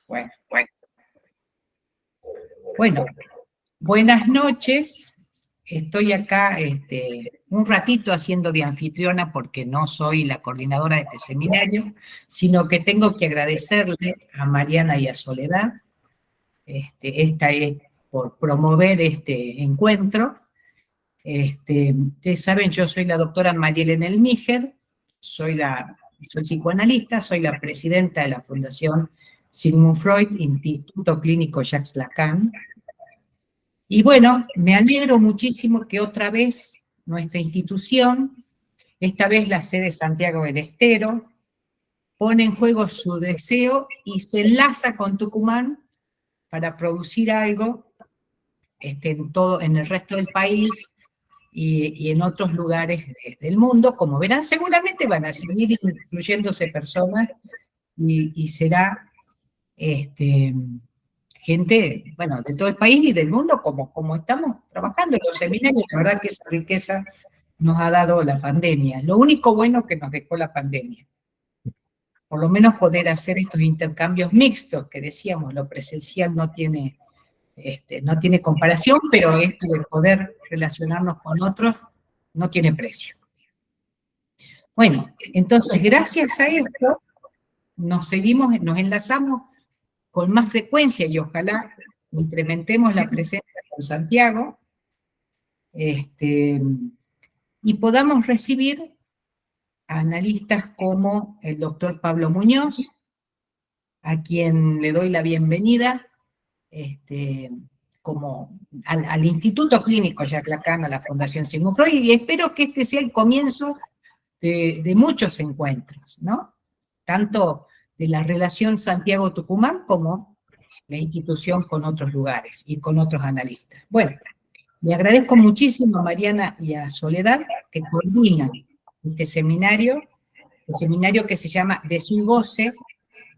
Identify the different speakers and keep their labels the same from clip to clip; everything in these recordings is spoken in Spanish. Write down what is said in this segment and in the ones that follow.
Speaker 1: Bueno, bueno, buenas noches. Estoy acá un ratito haciendo de anfitriona porque no soy la coordinadora de este seminario, sino que tengo que agradecerle a Mariana y a Soledad esta es por promover este encuentro. Ustedes saben, yo soy la doctora Marielena Elmiger, soy psicoanalista, soy la presidenta de la Fundación Sigmund Freud, Instituto Clínico Jacques Lacan. Y bueno, me alegro muchísimo que otra vez nuestra institución, esta vez la sede Santiago del Estero, pone en juego su deseo y se enlaza con Tucumán para producir algo en el resto del país y en otros lugares del mundo. Como verán, seguramente van a seguir incluyéndose personas y será gente, bueno, de todo el país y del mundo, como estamos trabajando en los seminarios. La verdad que esa riqueza nos ha dado la pandemia. Lo único bueno que nos dejó la pandemia. Por lo menos poder hacer estos intercambios mixtos, que decíamos, lo presencial no tiene comparación, pero esto de poder relacionarnos con otros no tiene precio. Bueno, entonces, gracias a esto, nos enlazamos con más frecuencia y ojalá incrementemos la presencia con Santiago, y podamos recibir a analistas como el doctor Pablo Muñoz, a quien le doy la bienvenida, como al Instituto Clínico Jacques Lacan, a la Fundación Sigmund Freud, y espero que este sea el comienzo de muchos encuentros, ¿no? Tanto de la relación Santiago-Tucumán como la institución con otros lugares y con otros analistas. Bueno, le agradezco muchísimo a Mariana y a Soledad que coordinan este seminario, el seminario que se llama De su goce,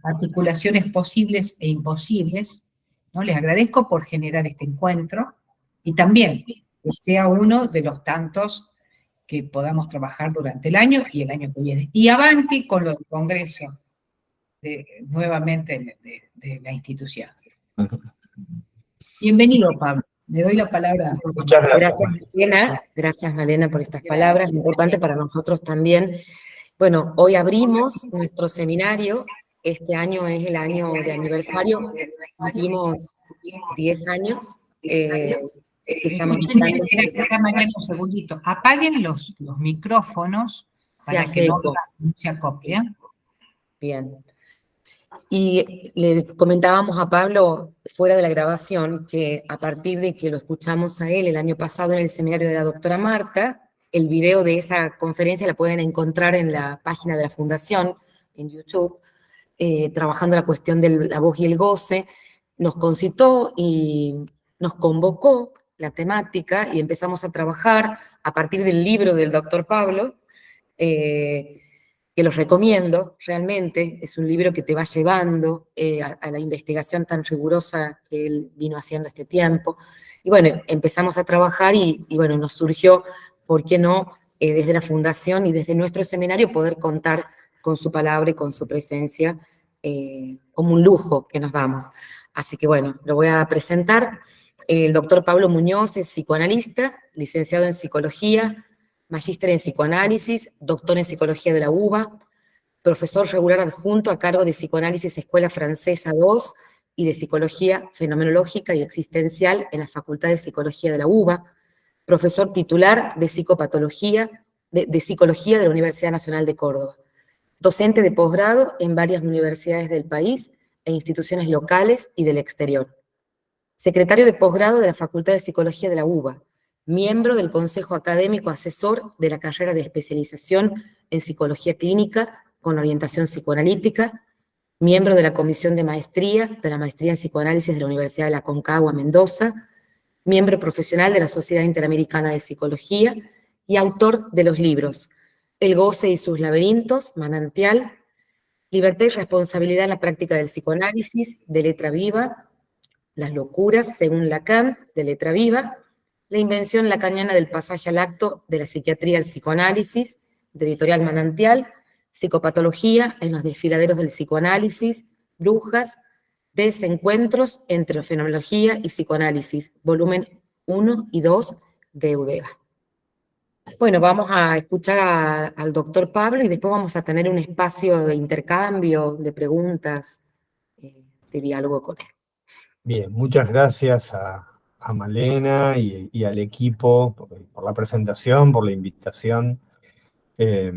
Speaker 1: articulaciones posibles e imposibles, ¿no? Les agradezco por generar este encuentro y también que sea uno de los tantos que podamos trabajar durante el año y el año que viene. Y avanti con los congresos nuevamente de la institución. Bienvenido, Pablo. Le doy la palabra.
Speaker 2: Muchas gracias. Gracias, Malena, por estas palabras. Importante para nosotros también. Bueno, hoy abrimos nuestro seminario. Este año es el año de aniversario. Cumplimos 10 años.
Speaker 1: Estamos Mariana, un segundito. Apaguen los micrófonos para que no se acople.
Speaker 2: Bien. Y le comentábamos a Pablo, fuera de la grabación, que a partir de que lo escuchamos a él el año pasado en el seminario de la doctora Marta, el video de esa conferencia la pueden encontrar en la página de la Fundación, en YouTube, trabajando la cuestión de la voz y el goce, nos concitó y nos convocó la temática y empezamos a trabajar a partir del libro del doctor Pablo, que los recomiendo realmente. Es un libro que te va llevando a la investigación tan rigurosa que él vino haciendo este tiempo. Y bueno, empezamos a trabajar y bueno, nos surgió, ¿por qué no?, desde la Fundación y desde nuestro seminario poder contar con su palabra y con su presencia como un lujo que nos damos. Así que bueno, lo voy a presentar. El doctor Pablo Muñoz es psicoanalista, licenciado en psicología, magíster en psicoanálisis, doctor en psicología de la UBA, profesor regular adjunto a cargo de psicoanálisis Escuela Francesa II y de psicología fenomenológica y existencial en la Facultad de Psicología de la UBA, profesor titular de psicopatología, de psicología de la Universidad Nacional de Córdoba, docente de posgrado en varias universidades del país e instituciones locales y del exterior, secretario de posgrado de la Facultad de Psicología de la UBA, miembro del Consejo Académico Asesor de la carrera de especialización en Psicología Clínica con orientación psicoanalítica, miembro de la Comisión de Maestría de la Maestría en Psicoanálisis de la Universidad de la Aconcagua, Mendoza, miembro profesional de la Sociedad Interamericana de Psicología y autor de los libros El goce y sus laberintos, Manantial, Libertad y responsabilidad en la práctica del psicoanálisis, de Letra Viva, Las locuras, según Lacan, de Letra Viva, La invención lacaniana del pasaje al acto de la psiquiatría al psicoanálisis, de Editorial Manantial, Psicopatología en los desfiladeros del psicoanálisis, Brujas, Desencuentros entre fenomenología y psicoanálisis, volumen 1 y 2 de Eudeva. Bueno, vamos a escuchar al doctor Pablo y después vamos a tener un espacio de intercambio, de preguntas, de diálogo con él.
Speaker 3: Bien, muchas gracias a Malena y al equipo por la presentación, por la invitación. Eh,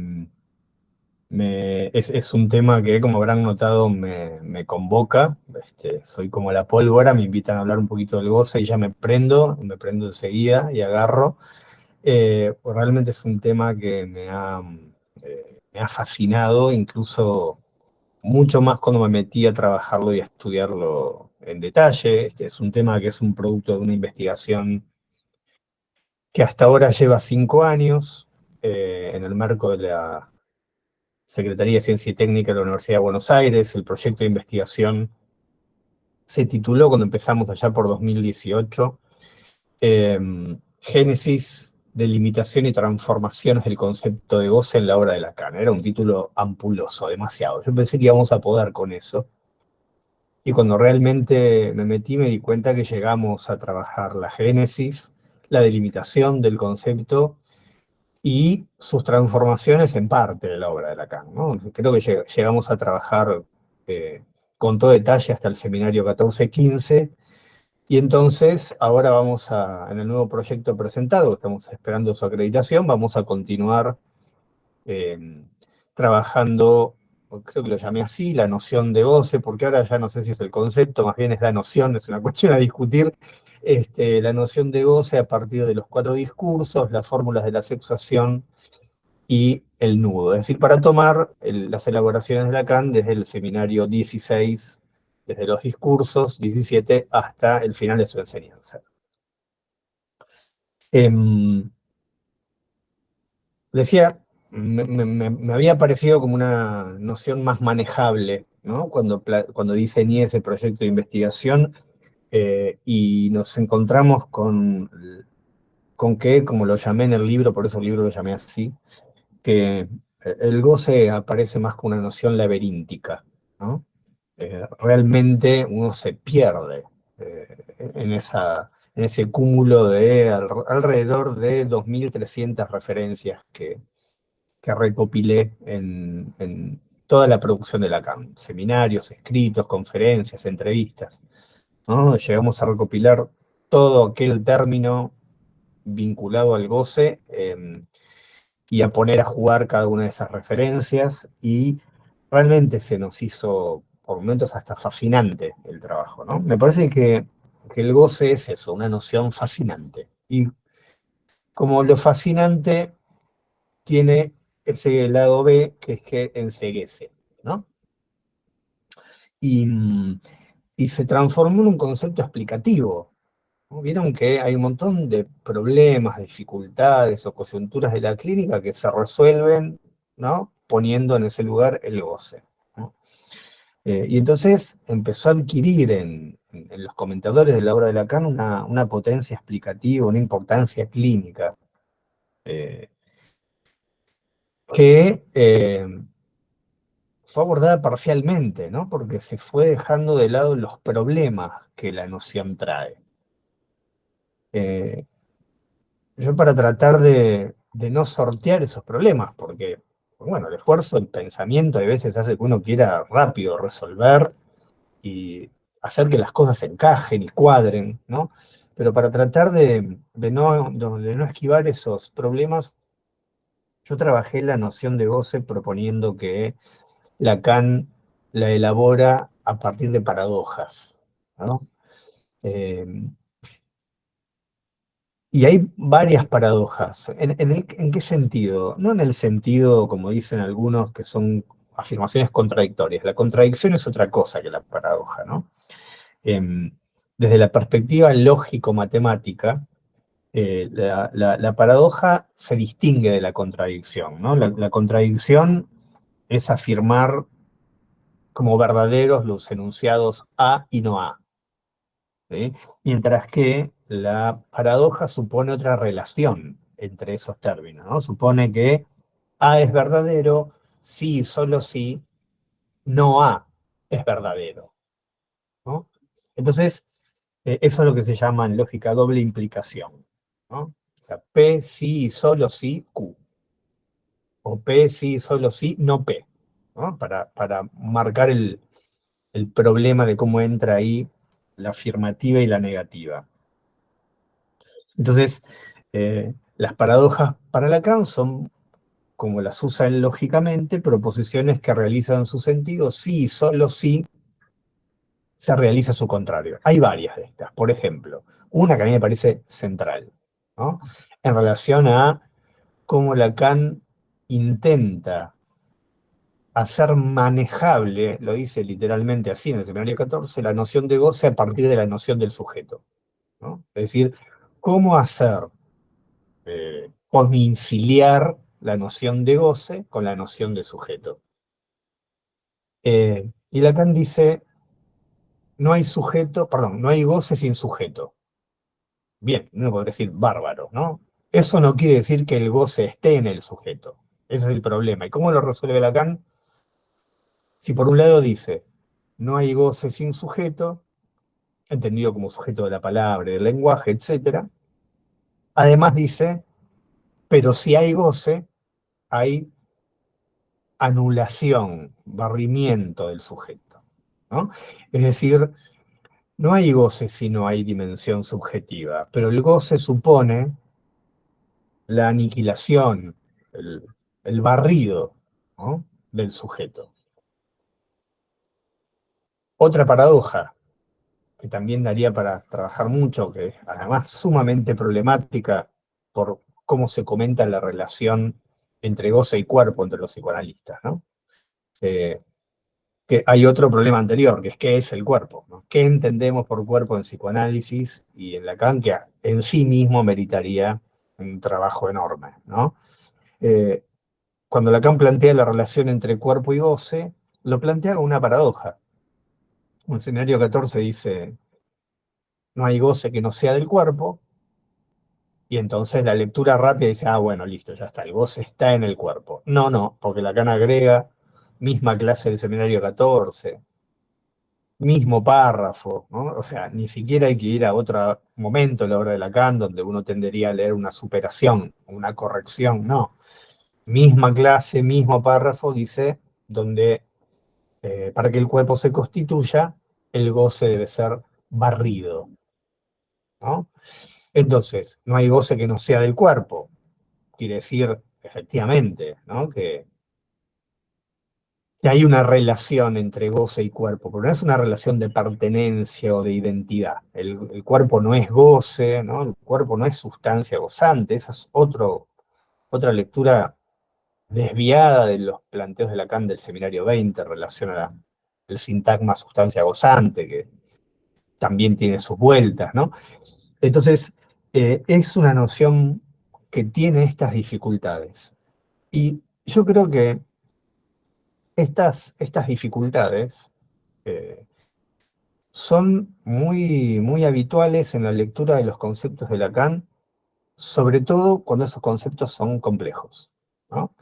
Speaker 3: es un tema que, como habrán notado, me convoca. Soy como la pólvora, me invitan a hablar un poquito del goce y ya me prendo enseguida y agarro. Pues realmente es un tema que me ha fascinado, incluso mucho más cuando me metí a trabajarlo y a estudiarlo en detalle. Este es un tema que es un producto de una investigación que hasta ahora lleva 5 años en el marco de la Secretaría de Ciencia y Técnica de la Universidad de Buenos Aires. El proyecto de investigación se tituló, cuando empezamos allá por 2018, Génesis, delimitación y transformaciones del concepto de goce en la obra de Lacan. Era un título ampuloso, demasiado. Yo pensé que íbamos a poder con eso. Y cuando realmente me metí, me di cuenta que llegamos a trabajar la génesis, la delimitación del concepto y sus transformaciones en parte de la obra de Lacan, ¿no? Creo que llegamos a trabajar con todo detalle hasta el seminario 14-15, y entonces ahora en el nuevo proyecto presentado, estamos esperando su acreditación, vamos a continuar trabajando, creo que lo llamé así, la noción de goce, porque ahora ya no sé si es el concepto, más bien es la noción, es una cuestión a discutir, la noción de goce a partir de los 4 discursos, las fórmulas de la sexuación y el nudo. Es decir, para tomar las elaboraciones de Lacan desde el seminario 16, desde los discursos 17 hasta el final de su enseñanza. Decía, me había parecido como una noción más manejable, ¿no? Cuando diseñé ese proyecto de investigación, y nos encontramos con que, como lo llamé en el libro, por eso el libro lo llamé así, que el goce aparece más como una noción laberíntica, ¿no? Realmente uno se pierde en ese cúmulo de alrededor de 2.300 referencias que recopilé en toda la producción de Lacan, seminarios, escritos, conferencias, entrevistas, ¿no? Llegamos a recopilar todo aquel término vinculado al goce, y a poner a jugar cada una de esas referencias, y realmente se nos hizo por momentos hasta fascinante el trabajo, ¿no? Me parece que el goce es eso, una noción fascinante, y como lo fascinante tiene ese lado B, que es que enceguece, ¿no? Y, y se transformó en un concepto explicativo, ¿no? Vieron que hay un montón de problemas, dificultades o coyunturas de la clínica que se resuelven, ¿no? Poniendo en ese lugar el goce, ¿no? Y entonces empezó a adquirir en los comentadores de la obra de Lacan una potencia explicativa, una importancia clínica, que fue abordada parcialmente, ¿no? Porque se fue dejando de lado los problemas que la noción trae. Yo, para tratar de no sortear esos problemas, porque, bueno, el esfuerzo, el pensamiento a veces hace que uno quiera rápido resolver y hacer que las cosas se encajen y cuadren, ¿no? Pero para tratar de no esquivar esos problemas, yo trabajé la noción de goce proponiendo que Lacan la elabora a partir de paradojas, ¿no? Eh, y hay varias paradojas. ¿En qué sentido? No en el sentido, como dicen algunos, que son afirmaciones contradictorias. La contradicción es otra cosa que la paradoja, ¿no? Desde la perspectiva lógico-matemática, la paradoja se distingue de la contradicción, ¿no? La contradicción es afirmar como verdaderos los enunciados A y no A, ¿sí? Mientras que la paradoja supone otra relación entre esos términos, ¿no? Supone que A es verdadero si y solo si no A es verdadero, ¿no? Entonces, eso es lo que se llama en lógica doble implicación, ¿no? O sea, P sí, solo sí, Q. O P sí, solo sí, no P, ¿no? Para marcar el problema de cómo entra ahí la afirmativa y la negativa. Entonces, las paradojas para Lacan son, como las usa él lógicamente, proposiciones que realizan su sentido sí y solo sí se realiza su contrario. Hay varias de estas. Por ejemplo, una que a mí me parece central, ¿no? En relación a cómo Lacan intenta hacer manejable, lo dice literalmente así en el seminario 14, la noción de goce a partir de la noción del sujeto, ¿no? Es decir, cómo hacer conciliar la noción de goce con la noción de sujeto. Y Lacan dice, no hay sujeto, perdón, no hay goce sin sujeto. Bien, uno podría decir bárbaro, ¿no? Eso no quiere decir que el goce esté en el sujeto. Ese es el problema. ¿Y cómo lo resuelve Lacan? Si por un lado dice, no hay goce sin sujeto, entendido como sujeto de la palabra, del lenguaje, etc. Además dice, pero si hay goce, hay anulación, barrimiento del sujeto, ¿no? Es decir, no hay goce si no hay dimensión subjetiva, pero el goce supone la aniquilación, el, el barrido, ¿no?, del sujeto. Otra paradoja que también daría para trabajar mucho, que es además sumamente problemática por cómo se comenta la relación entre goce y cuerpo entre los psicoanalistas, ¿no? Que hay otro problema anterior, que es qué es el cuerpo, ¿no? ¿Qué entendemos por cuerpo en psicoanálisis y en Lacan, que en sí mismo meritaría un trabajo enorme, ¿no? Cuando Lacan plantea la relación entre cuerpo y goce, lo plantea como una paradoja. Un escenario 14 dice, no hay goce que no sea del cuerpo, y entonces la lectura rápida dice, ah, bueno, listo, ya está, el goce está en el cuerpo. No, no, porque Lacan agrega, misma clase del seminario 14, mismo párrafo, ¿no? O sea, ni siquiera hay que ir a otro momento de la obra de Lacan donde uno tendería a leer una superación, una corrección, no. Misma clase, mismo párrafo, dice, donde para que el cuerpo se constituya, el goce debe ser barrido, ¿no? Entonces, no hay goce que no sea del cuerpo. Quiere decir, efectivamente, ¿no?, que hay una relación entre goce y cuerpo, pero no es una relación de pertenencia o de identidad. El cuerpo no es goce, ¿no? El cuerpo no es sustancia gozante. Esa es otra lectura desviada de los planteos de Lacan del seminario 20 en relación al sintagma sustancia gozante, que también tiene sus vueltas, ¿no? Entonces, es una noción que tiene estas dificultades. Y yo creo que estas dificultades son muy habituales en la lectura de los conceptos de Lacan, sobre todo cuando esos conceptos son complejos, ¿no?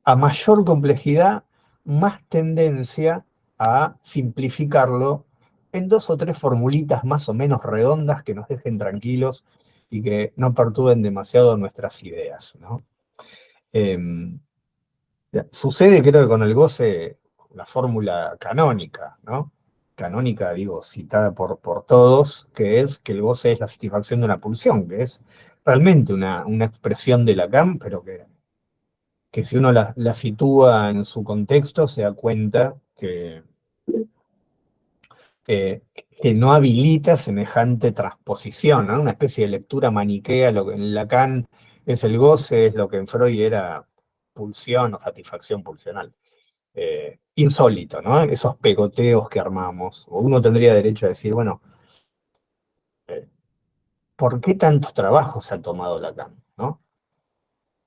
Speaker 3: A mayor complejidad, más tendencia a simplificarlo en dos o tres formulitas más o menos redondas que nos dejen tranquilos y que no perturben demasiado nuestras ideas, ¿no? Sucede, creo que con el goce, la fórmula canónica, ¿no? Canónica, digo, citada por todos, que es que el goce es la satisfacción de una pulsión, que es realmente una expresión de Lacan, pero que si uno la sitúa en su contexto, se da cuenta que no habilita semejante transposición, ¿no? Una especie de lectura maniquea, lo que en Lacan es el goce, es lo que en Freud era pulsión o satisfacción pulsional. Insólito, ¿no? Esos pegoteos que armamos. Uno tendría derecho a decir, bueno, ¿por qué tantos trabajos se ha tomado Lacan, ¿no?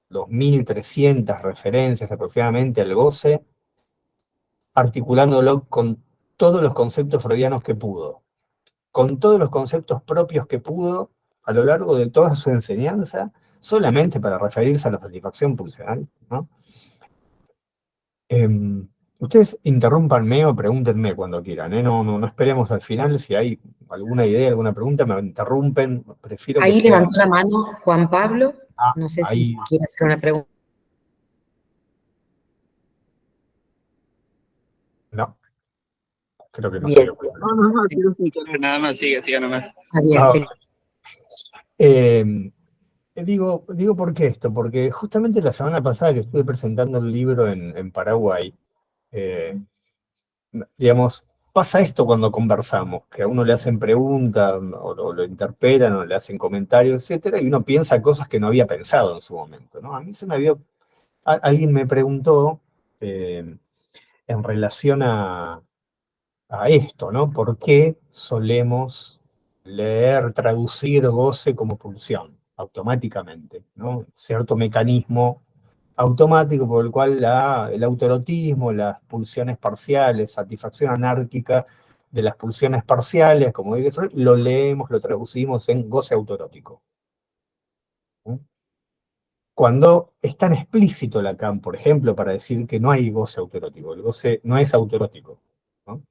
Speaker 3: 2300 referencias aproximadamente al goce, articulándolo con todos los conceptos freudianos que pudo, con todos los conceptos propios que pudo a lo largo de toda su enseñanza, solamente para referirse a la satisfacción pulsional, ¿no? Ustedes interrúmpanme o pregúntenme cuando quieran, ¿eh? No esperemos al final. Si hay alguna idea, alguna pregunta, me interrumpen. Prefiero que
Speaker 2: Ahí
Speaker 3: sea...
Speaker 2: levantó la mano Juan Pablo,
Speaker 3: Ah,
Speaker 2: no sé si
Speaker 3: ahí...
Speaker 2: quiere hacer una pregunta.
Speaker 3: No, creo que no se
Speaker 2: Bien,
Speaker 3: le ocurre.
Speaker 4: No, quiero escuchar nada más, siga nomás.
Speaker 2: está bien,
Speaker 3: Ah,
Speaker 2: sí.
Speaker 3: digo ¿por qué esto? Porque justamente la semana pasada que estuve presentando el libro en Paraguay, eh, digamos, pasa esto cuando conversamos, que a uno le hacen preguntas, o lo interpelan, o le hacen comentarios, etcétera, y uno piensa cosas que no había pensado en su momento, ¿no? A mí alguien me preguntó en relación a esto, ¿no? ¿Por qué solemos leer, traducir goce como pulsión automáticamente, ¿no? Cierto mecanismo automático por el cual el autoerotismo, las pulsiones parciales, satisfacción anárquica de las pulsiones parciales, como dice Freud, lo leemos, lo traducimos en goce autoerótico. ¿No? Cuando es tan explícito Lacan, por ejemplo, para decir que no hay goce autoerótico, el goce no es autoerótico, ¿no?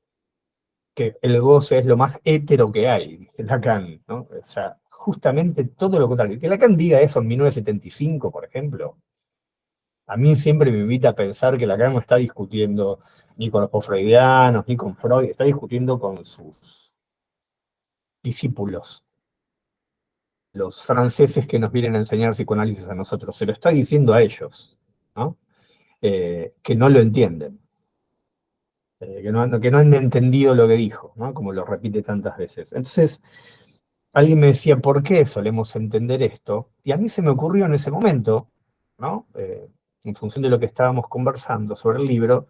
Speaker 3: Que el goce es lo más hétero que hay, dice Lacan, ¿no? O sea, justamente todo lo contrario. Que Lacan diga eso en 1975, por ejemplo, a mí siempre me invita a pensar que Lacan no está discutiendo ni con los post-freudianos, ni con Freud, está discutiendo con sus discípulos, los franceses que nos vienen a enseñar psicoanálisis a nosotros. Se lo está diciendo a ellos, ¿no? Que no lo entienden, que no han entendido lo que dijo, ¿no? Como lo repite tantas veces. Entonces, alguien me decía, ¿por qué solemos entender esto? Y a mí se me ocurrió en ese momento, ¿no? En función de lo que estábamos conversando sobre el libro,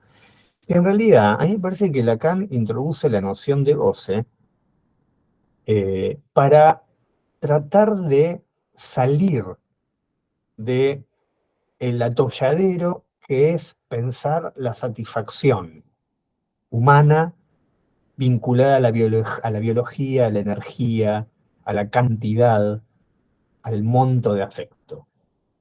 Speaker 3: que en realidad a mí me parece que Lacan introduce la noción de goce para tratar de salir de el atolladero que es pensar la satisfacción humana vinculada a a la biología, a la energía, a la cantidad, al monto de afecto,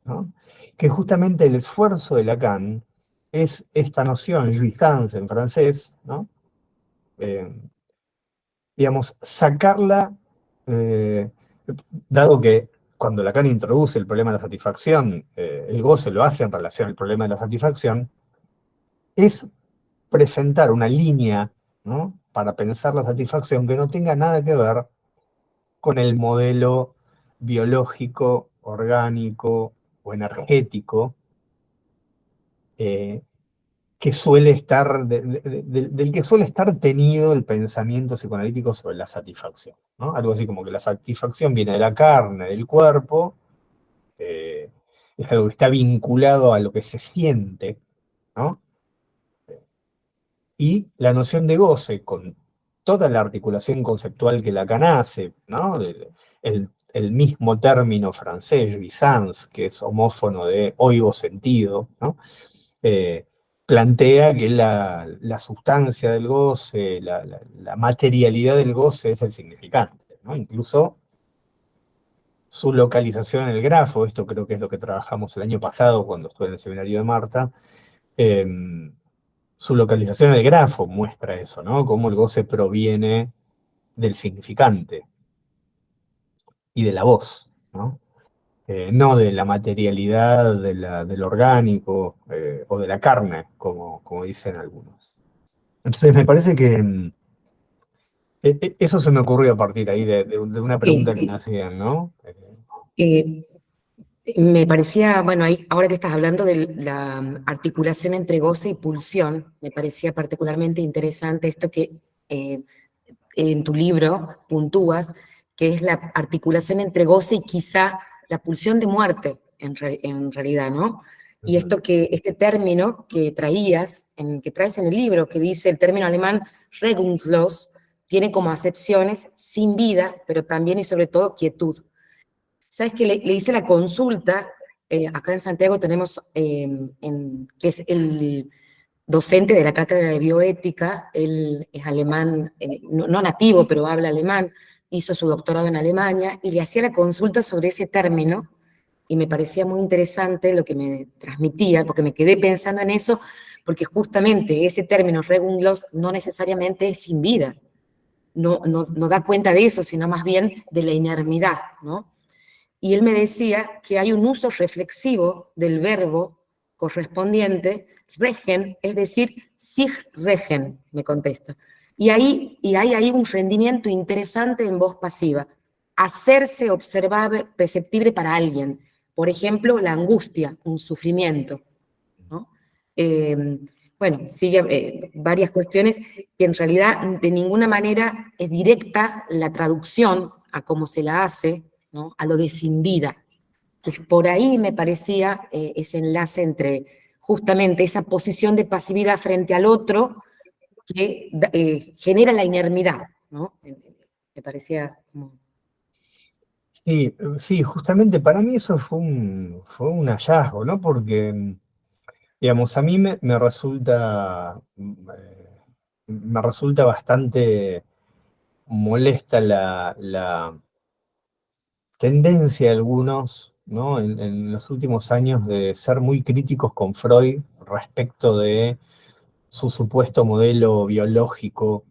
Speaker 3: ¿no? Que justamente el esfuerzo de Lacan es esta noción, jouissance en francés, ¿no? Digamos, sacarla, eh, dado que cuando Lacan introduce el problema de la satisfacción, el goce lo hace en relación al problema de la satisfacción, es presentar una línea, ¿no? Para pensar la satisfacción que no tenga nada que ver con el modelo biológico, orgánico o energético que suele estar, del que suele estar tenido el pensamiento psicoanalítico sobre la satisfacción, ¿no? Algo así como que la satisfacción viene de la carne, del cuerpo, eh, es algo que está vinculado a lo que se siente, ¿no? Y la noción de goce, con toda la articulación conceptual que Lacan hace, ¿no? El mismo término francés, jouissance, que es homófono de oigo sentido, ¿no? Plantea que la sustancia del goce, la materialidad del goce es el significante, ¿no? Incluso su localización en el grafo, esto creo que es lo que trabajamos el año pasado cuando estuve en el seminario de Marta, su localización en el grafo muestra eso, ¿no? Cómo el goce proviene del significante y de la voz, ¿no? No de la materialidad del orgánico o de la carne, como dicen algunos. Entonces me parece que eso se me ocurrió a partir ahí de una pregunta que me hacían, ¿no?
Speaker 2: Me parecía, bueno, ahí, ahora que estás hablando de la articulación entre goce y pulsión, me parecía particularmente interesante esto que en tu libro puntúas, que es la articulación entre goce y quizá la pulsión de muerte, en realidad, ¿no? Y esto este término que que traes en el libro, que dice el término alemán Regungslos, tiene como acepciones sin vida, pero también y sobre todo quietud. ¿Sabes que le hice la consulta? Acá en Santiago tenemos, que es el docente de la cátedra de bioética, él es alemán, no nativo, pero habla alemán, hizo su doctorado en Alemania, y le hacía la consulta sobre ese término, y me parecía muy interesante lo que me transmitía, porque me quedé pensando en eso, porque justamente ese término Regunglos no necesariamente es sin vida, no da cuenta de eso, sino más bien de la inermidad, ¿no? Y él me decía que hay un uso reflexivo del verbo correspondiente, regen, es decir, sig regen, me contesta. Y hay ahí un rendimiento interesante en voz pasiva, hacerse observable, perceptible para alguien. Por ejemplo, la angustia, un sufrimiento, ¿no? Bueno, sigue varias cuestiones que en realidad de ninguna manera es directa la traducción a cómo se la hace, ¿no? A lo de sin vida. Pues por ahí me parecía ese enlace entre justamente esa posición de pasividad frente al otro que genera la inermidad, ¿no? Me parecía como...
Speaker 3: Sí, sí, justamente para mí eso fue un hallazgo, ¿no? Porque, digamos, a mí me resulta bastante molesta la tendencia de algunos, ¿no? En los últimos años de ser muy críticos con Freud respecto de su supuesto modelo biológico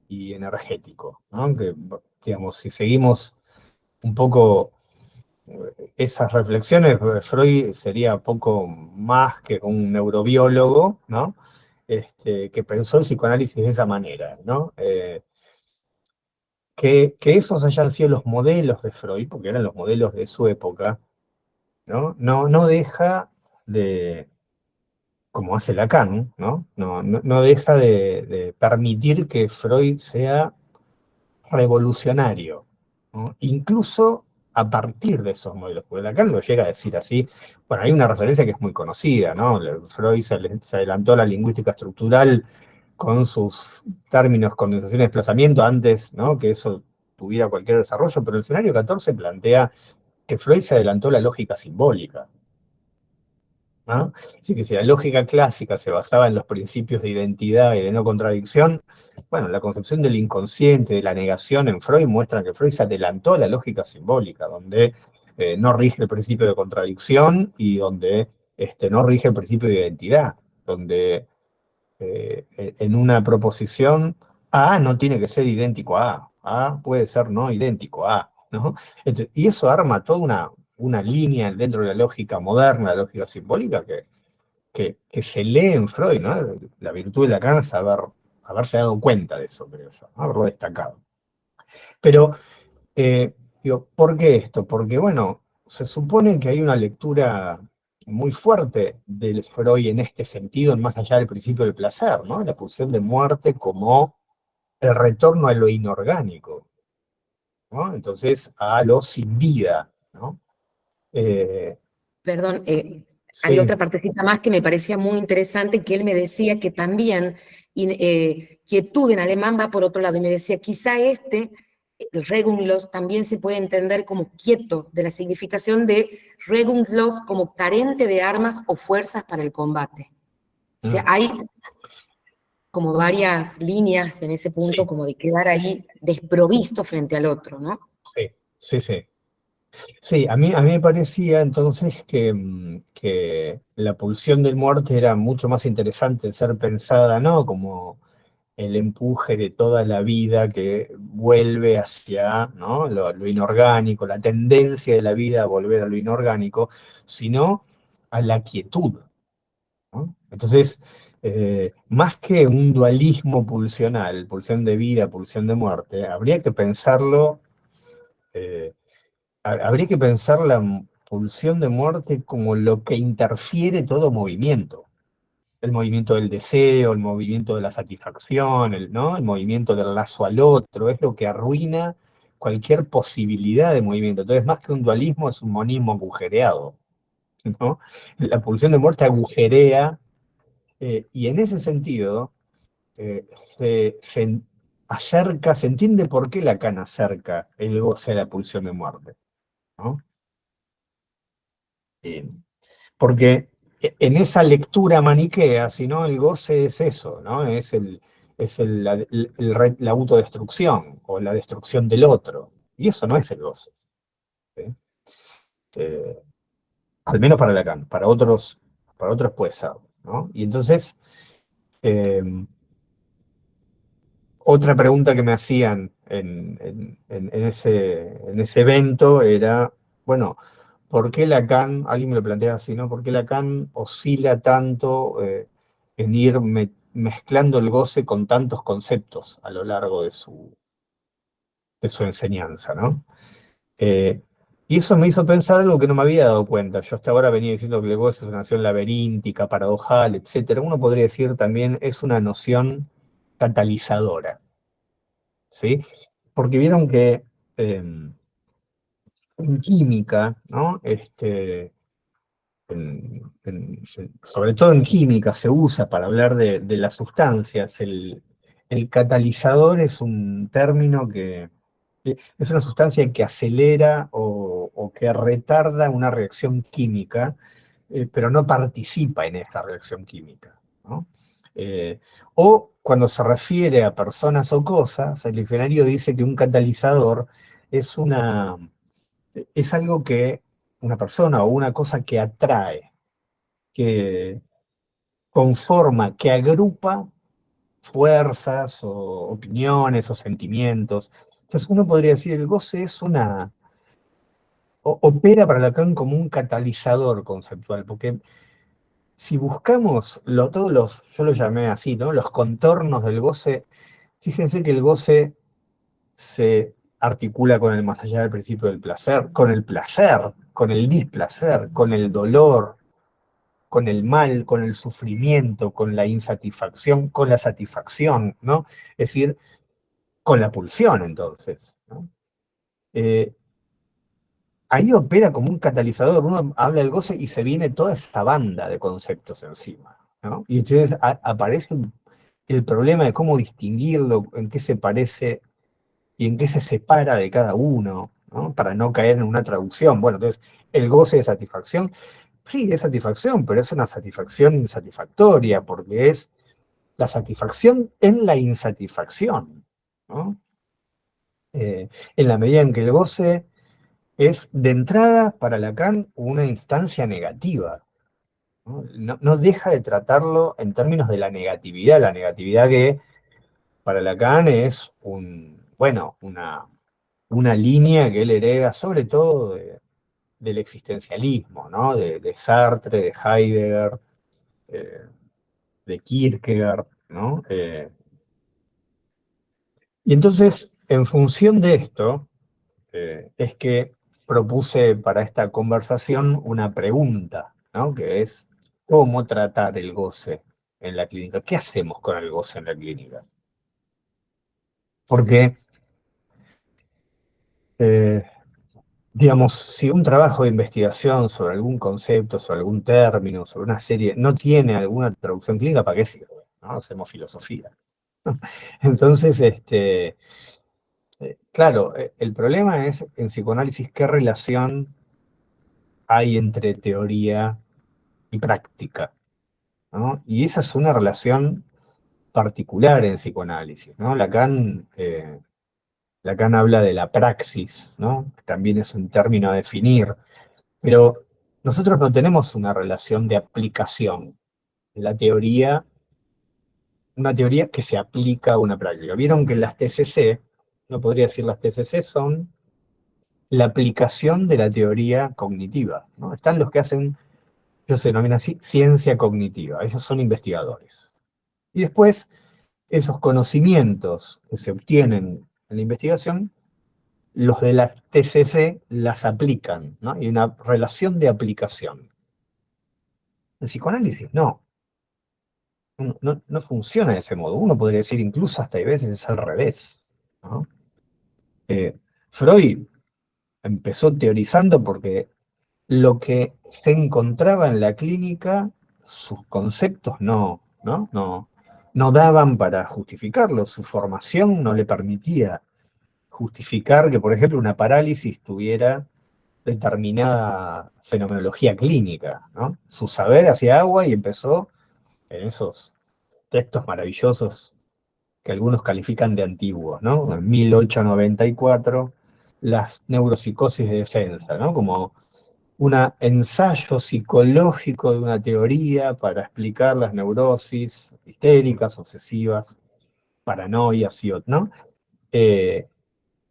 Speaker 3: y energético, ¿no? Que, digamos, si seguimos un poco esas reflexiones, Freud sería poco más que un neurobiólogo, ¿no? Que pensó el psicoanálisis de esa manera, ¿no? Que esos hayan sido los modelos de Freud, porque eran los modelos de su época, ¿no? No deja de, como hace Lacan, no deja de permitir que Freud sea revolucionario, ¿no? Incluso a partir de esos modelos, porque Lacan lo llega a decir así. Bueno, hay una referencia que es muy conocida, ¿no? Freud se adelantó a la lingüística estructural con sus términos condensación y desplazamiento antes, ¿no? Que eso tuviera cualquier desarrollo, pero el escenario 14 plantea que Freud se adelantó a la lógica simbólica, ¿no? Así que si la lógica clásica se basaba en los principios de identidad y de no contradicción, bueno, la concepción del inconsciente, de la negación en Freud muestra que Freud se adelantó a la lógica simbólica, donde no rige el principio de contradicción y donde no rige el principio de identidad, donde en una proposición A no tiene que ser idéntico a A puede ser no idéntico a A, ¿no? Entonces, y eso arma toda una línea dentro de la lógica moderna, la lógica simbólica, que se lee en Freud, ¿no? La virtud de Lacan es haberse dado cuenta de eso, creo yo, ¿no? Haberlo destacado. Pero, digo, ¿por qué esto? Porque, bueno, se supone que hay una lectura muy fuerte del Freud en este sentido, más allá del principio del placer, ¿no? La pulsión de muerte como el retorno a lo inorgánico, ¿no? Entonces, a lo sin vida, ¿no? Eh,
Speaker 2: Perdón, hay
Speaker 3: sí,
Speaker 2: otra partecita más que me parecía muy interesante, que él me decía que también quietud en alemán va por otro lado, y me decía, quizá el Regungslos, también se puede entender como quieto, de la significación de Regungslos como carente de armas o fuerzas para el combate. O sea, hay como varias líneas en ese punto,
Speaker 3: sí,
Speaker 2: como de quedar ahí desprovisto frente al otro, ¿no?
Speaker 3: sí, sí, sí. Sí, a mí me parecía entonces que la pulsión del muerte era mucho más interesante de ser pensada, ¿no? Como el empuje de toda la vida que vuelve hacia, ¿no? Lo inorgánico, la tendencia de la vida a volver a lo inorgánico, sino a la quietud, ¿no? Entonces, más que un dualismo pulsional, pulsión de vida, pulsión de muerte, habría que pensarlo. eh, Habría que pensar la pulsión de muerte como lo que interfiere todo movimiento. El movimiento del deseo, el movimiento de la satisfacción, ¿no? El movimiento del lazo al otro, es lo que arruina cualquier posibilidad de movimiento. Entonces, más que un dualismo, es un monismo agujereado, ¿no? La pulsión de muerte agujerea, y en ese sentido, se acerca, se entiende por qué Lacan acerca el goce a la pulsión de muerte, ¿no? Porque en esa lectura maniquea, si no, el goce es eso, ¿no? La autodestrucción o la destrucción del otro. Y eso no es el goce, ¿sí? Eh, Al menos para Lacan, para otros puede ser, ¿no? Y entonces, otra pregunta que me hacían en ese evento era, bueno, ¿por qué Lacan, alguien me lo plantea así, ¿no? ¿Por qué Lacan oscila tanto en ir mezclando el goce con tantos conceptos a lo largo de su enseñanza, ¿no? Y eso me hizo pensar algo que no me había dado cuenta. Yo hasta ahora venía diciendo que el goce es una noción laberíntica, paradojal, etc. Uno podría decir también es una noción catalizadora, ¿sí? Porque vieron que en química, ¿no? Sobre todo en química se usa para hablar de las sustancias. El catalizador es un término que es una sustancia que acelera o que retarda una reacción química, pero no participa en esa reacción química, ¿no? O cuando se refiere a personas o cosas, el diccionario dice que un catalizador es es algo que una persona o una cosa que atrae, que conforma, que agrupa fuerzas o opiniones o sentimientos. Entonces uno podría decir, el goce es opera para Lacan como un catalizador conceptual, porque si buscamos yo lo llamé así, ¿no? Los contornos del goce, fíjense que el goce se articula con el más allá del principio del placer, con el displacer, con el dolor, con el mal, con el sufrimiento, con la insatisfacción, con la satisfacción, ¿no? Es decir, con la pulsión, entonces, ¿no? Ahí opera como un catalizador, uno habla del goce y se viene toda esta banda de conceptos encima, ¿no? Y entonces aparece el problema de cómo distinguirlo, en qué se parece y en qué se separa de cada uno, ¿no? Para no caer en una traducción. Bueno, entonces, el goce de satisfacción, sí, es satisfacción, pero es una satisfacción insatisfactoria, porque es la satisfacción en la insatisfacción, ¿no? En la medida en que el goce es de entrada para Lacan una instancia negativa, ¿no? No deja de tratarlo en términos de la negatividad que para Lacan es una línea que él hereda sobre todo del existencialismo, ¿no? De Sartre, de Heidegger, eh, de Kierkegaard, ¿no? Y entonces, en función de esto, es que propuse para esta conversación una pregunta, ¿no? Que es, ¿cómo tratar el goce en la clínica? ¿Qué hacemos con el goce en la clínica? Porque, eh, digamos, si un trabajo de investigación sobre algún concepto, sobre algún término, sobre una serie, no tiene alguna traducción clínica, ¿para qué sirve? ¿No? Hacemos filosofía. Entonces, claro, el problema es en psicoanálisis qué relación hay entre teoría y práctica, ¿no? Y esa es una relación particular en psicoanálisis, ¿no? Lacan habla de la praxis, ¿no? Que también es un término a definir, pero nosotros no tenemos una relación de aplicación de la teoría, una teoría que se aplica a una práctica. Vieron que las TCC, no podría decir las TCC, son la aplicación de la teoría cognitiva, ¿no? Están los que hacen, ellos se denominan así, ciencia cognitiva, ellos son investigadores. Y después, esos conocimientos que se obtienen en la investigación, los de la TCC las aplican, ¿no? Hay una relación de aplicación. En psicoanálisis no funciona de ese modo. Uno podría decir incluso hasta hay veces es al revés, ¿no? Freud empezó teorizando porque lo que se encontraba en la clínica, sus conceptos no daban para justificarlo. Su formación no le permitía justificar que, por ejemplo, una parálisis tuviera determinada fenomenología clínica, ¿no? Su saber hacía agua y empezó en esos textos maravillosos que algunos califican de antiguos, ¿no? En 1894, las neuropsicosis de defensa, ¿no? Como un ensayo psicológico de una teoría para explicar las neurosis histéricas, obsesivas, paranoias y otras, ¿no?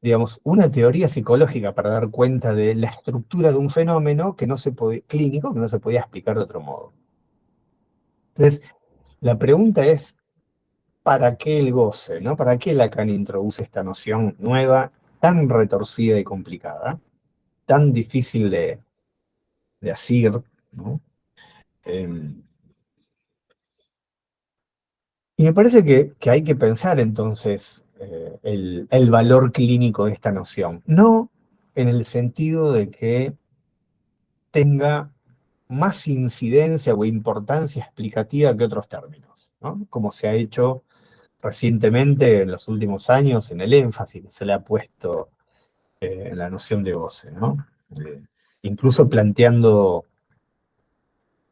Speaker 3: Digamos, una teoría psicológica para dar cuenta de la estructura de un fenómeno que no se clínico que no se podía explicar de otro modo. Entonces, la pregunta es, ¿para qué el goce? ¿No? ¿Para qué Lacan introduce esta noción nueva, tan retorcida y complicada, tan difícil de asir, ¿no? Y me parece que hay que pensar entonces el valor clínico de esta noción, no en el sentido de que tenga más incidencia o importancia explicativa que otros términos, ¿no? Como se ha hecho recientemente en los últimos años en el énfasis que se le ha puesto en la noción de goce, ¿no? Incluso planteando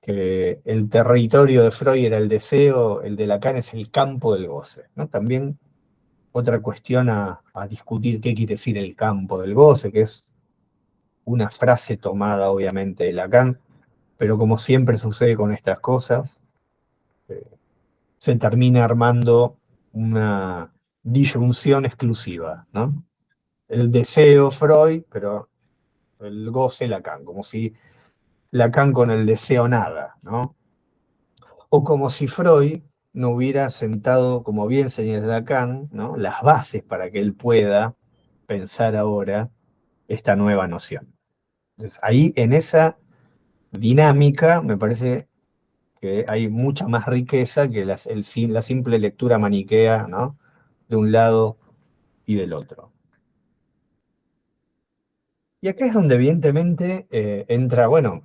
Speaker 3: que el territorio de Freud era el deseo, el de Lacan es el campo del goce, ¿no? También otra cuestión a discutir qué quiere decir el campo del goce, que es una frase tomada obviamente de Lacan, pero como siempre sucede con estas cosas, se termina armando una disyunción exclusiva, ¿no? El deseo Freud, pero el goce Lacan, como si Lacan con el deseo nada, ¿no? O como si Freud no hubiera sentado, como bien señala Lacan, ¿no? Las bases para que él pueda pensar ahora esta nueva noción. Entonces, ahí en esa dinámica me parece que hay mucha más riqueza que la simple lectura maniquea, ¿no? De un lado y del otro. Y acá es donde evidentemente entra, bueno,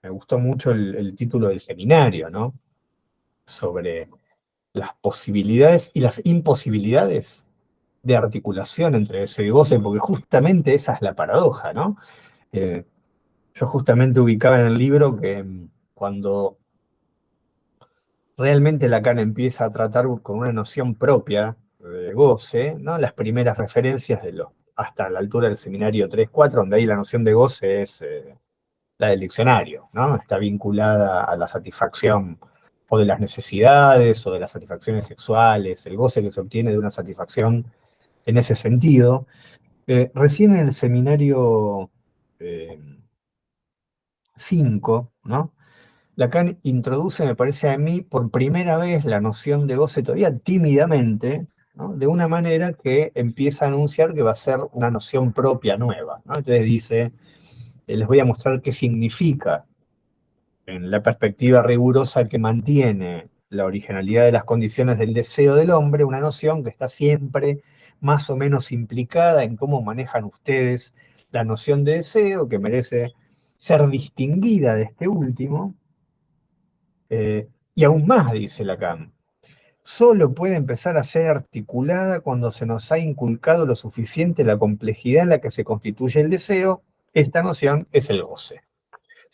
Speaker 3: me gustó mucho el título del seminario, ¿no? Sobre las posibilidades y las imposibilidades de articulación entre deseo y goce, porque justamente esa es la paradoja, ¿no? Yo justamente ubicaba en el libro que cuando realmente Lacan empieza a tratar con una noción propia de goce, ¿no? Las primeras referencias hasta la altura del seminario 3-4, donde ahí la noción de goce es la del diccionario, ¿no? Está vinculada a la satisfacción o de las necesidades o de las satisfacciones sexuales, el goce que se obtiene de una satisfacción en ese sentido. Recién en el seminario 5, ¿no? Lacan introduce, me parece a mí, por primera vez la noción de goce todavía tímidamente, ¿no? De una manera que empieza a anunciar que va a ser una noción propia nueva, ¿no? Entonces dice, les voy a mostrar qué significa en la perspectiva rigurosa que mantiene la originalidad de las condiciones del deseo del hombre, una noción que está siempre más o menos implicada en cómo manejan ustedes la noción de deseo, que merece ser distinguida de este último, y aún más, dice Lacan, solo puede empezar a ser articulada cuando se nos ha inculcado lo suficiente la complejidad en la que se constituye el deseo. Esta noción es el goce.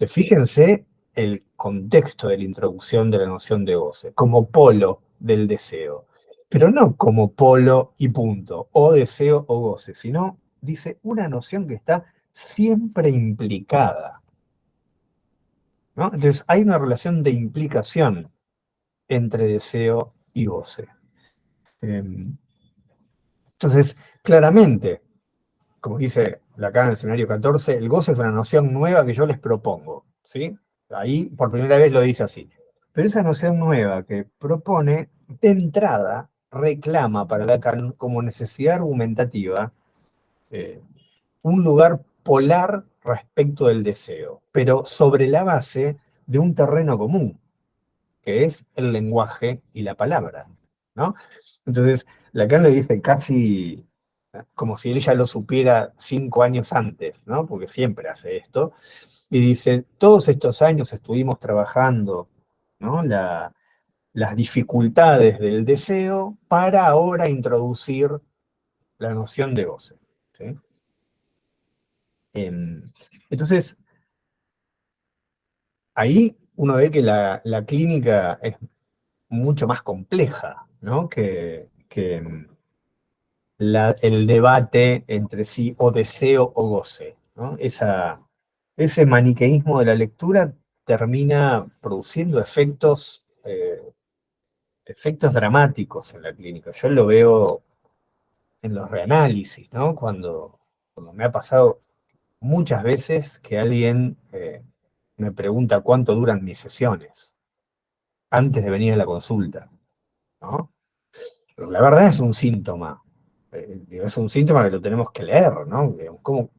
Speaker 3: Fíjense el contexto de la introducción de la noción de goce, como polo del deseo, pero no como polo y punto, o deseo o goce, sino, dice, una noción que está siempre implicada, ¿no? Entonces hay una relación de implicación entre deseo y goce. Entonces, claramente, como dice Lacan en el escenario 14, el goce es una noción nueva que yo les propongo, ¿sí? Ahí por primera vez lo dice así. Pero esa noción nueva que propone, de entrada, reclama para Lacan como necesidad argumentativa un lugar polar respecto del deseo, pero sobre la base de un terreno común, que es el lenguaje y la palabra, ¿no? Entonces, Lacan le dice casi como si él ya lo supiera 5 años antes, ¿no? Porque siempre hace esto, y dice, todos estos años estuvimos trabajando, ¿no? Las dificultades del deseo para ahora introducir la noción de goce, ¿sí? Entonces, ahí uno ve que la clínica es mucho más compleja, ¿no? Que el debate entre sí o deseo o goce, ¿no? ese maniqueísmo de la lectura termina produciendo efectos dramáticos en la clínica. Yo lo veo en los reanálisis, ¿no? Cuando me ha pasado muchas veces que alguien me pregunta cuánto duran mis sesiones antes de venir a la consulta, ¿no? Pero la verdad es un síntoma. Es un síntoma que lo tenemos que leer, ¿no?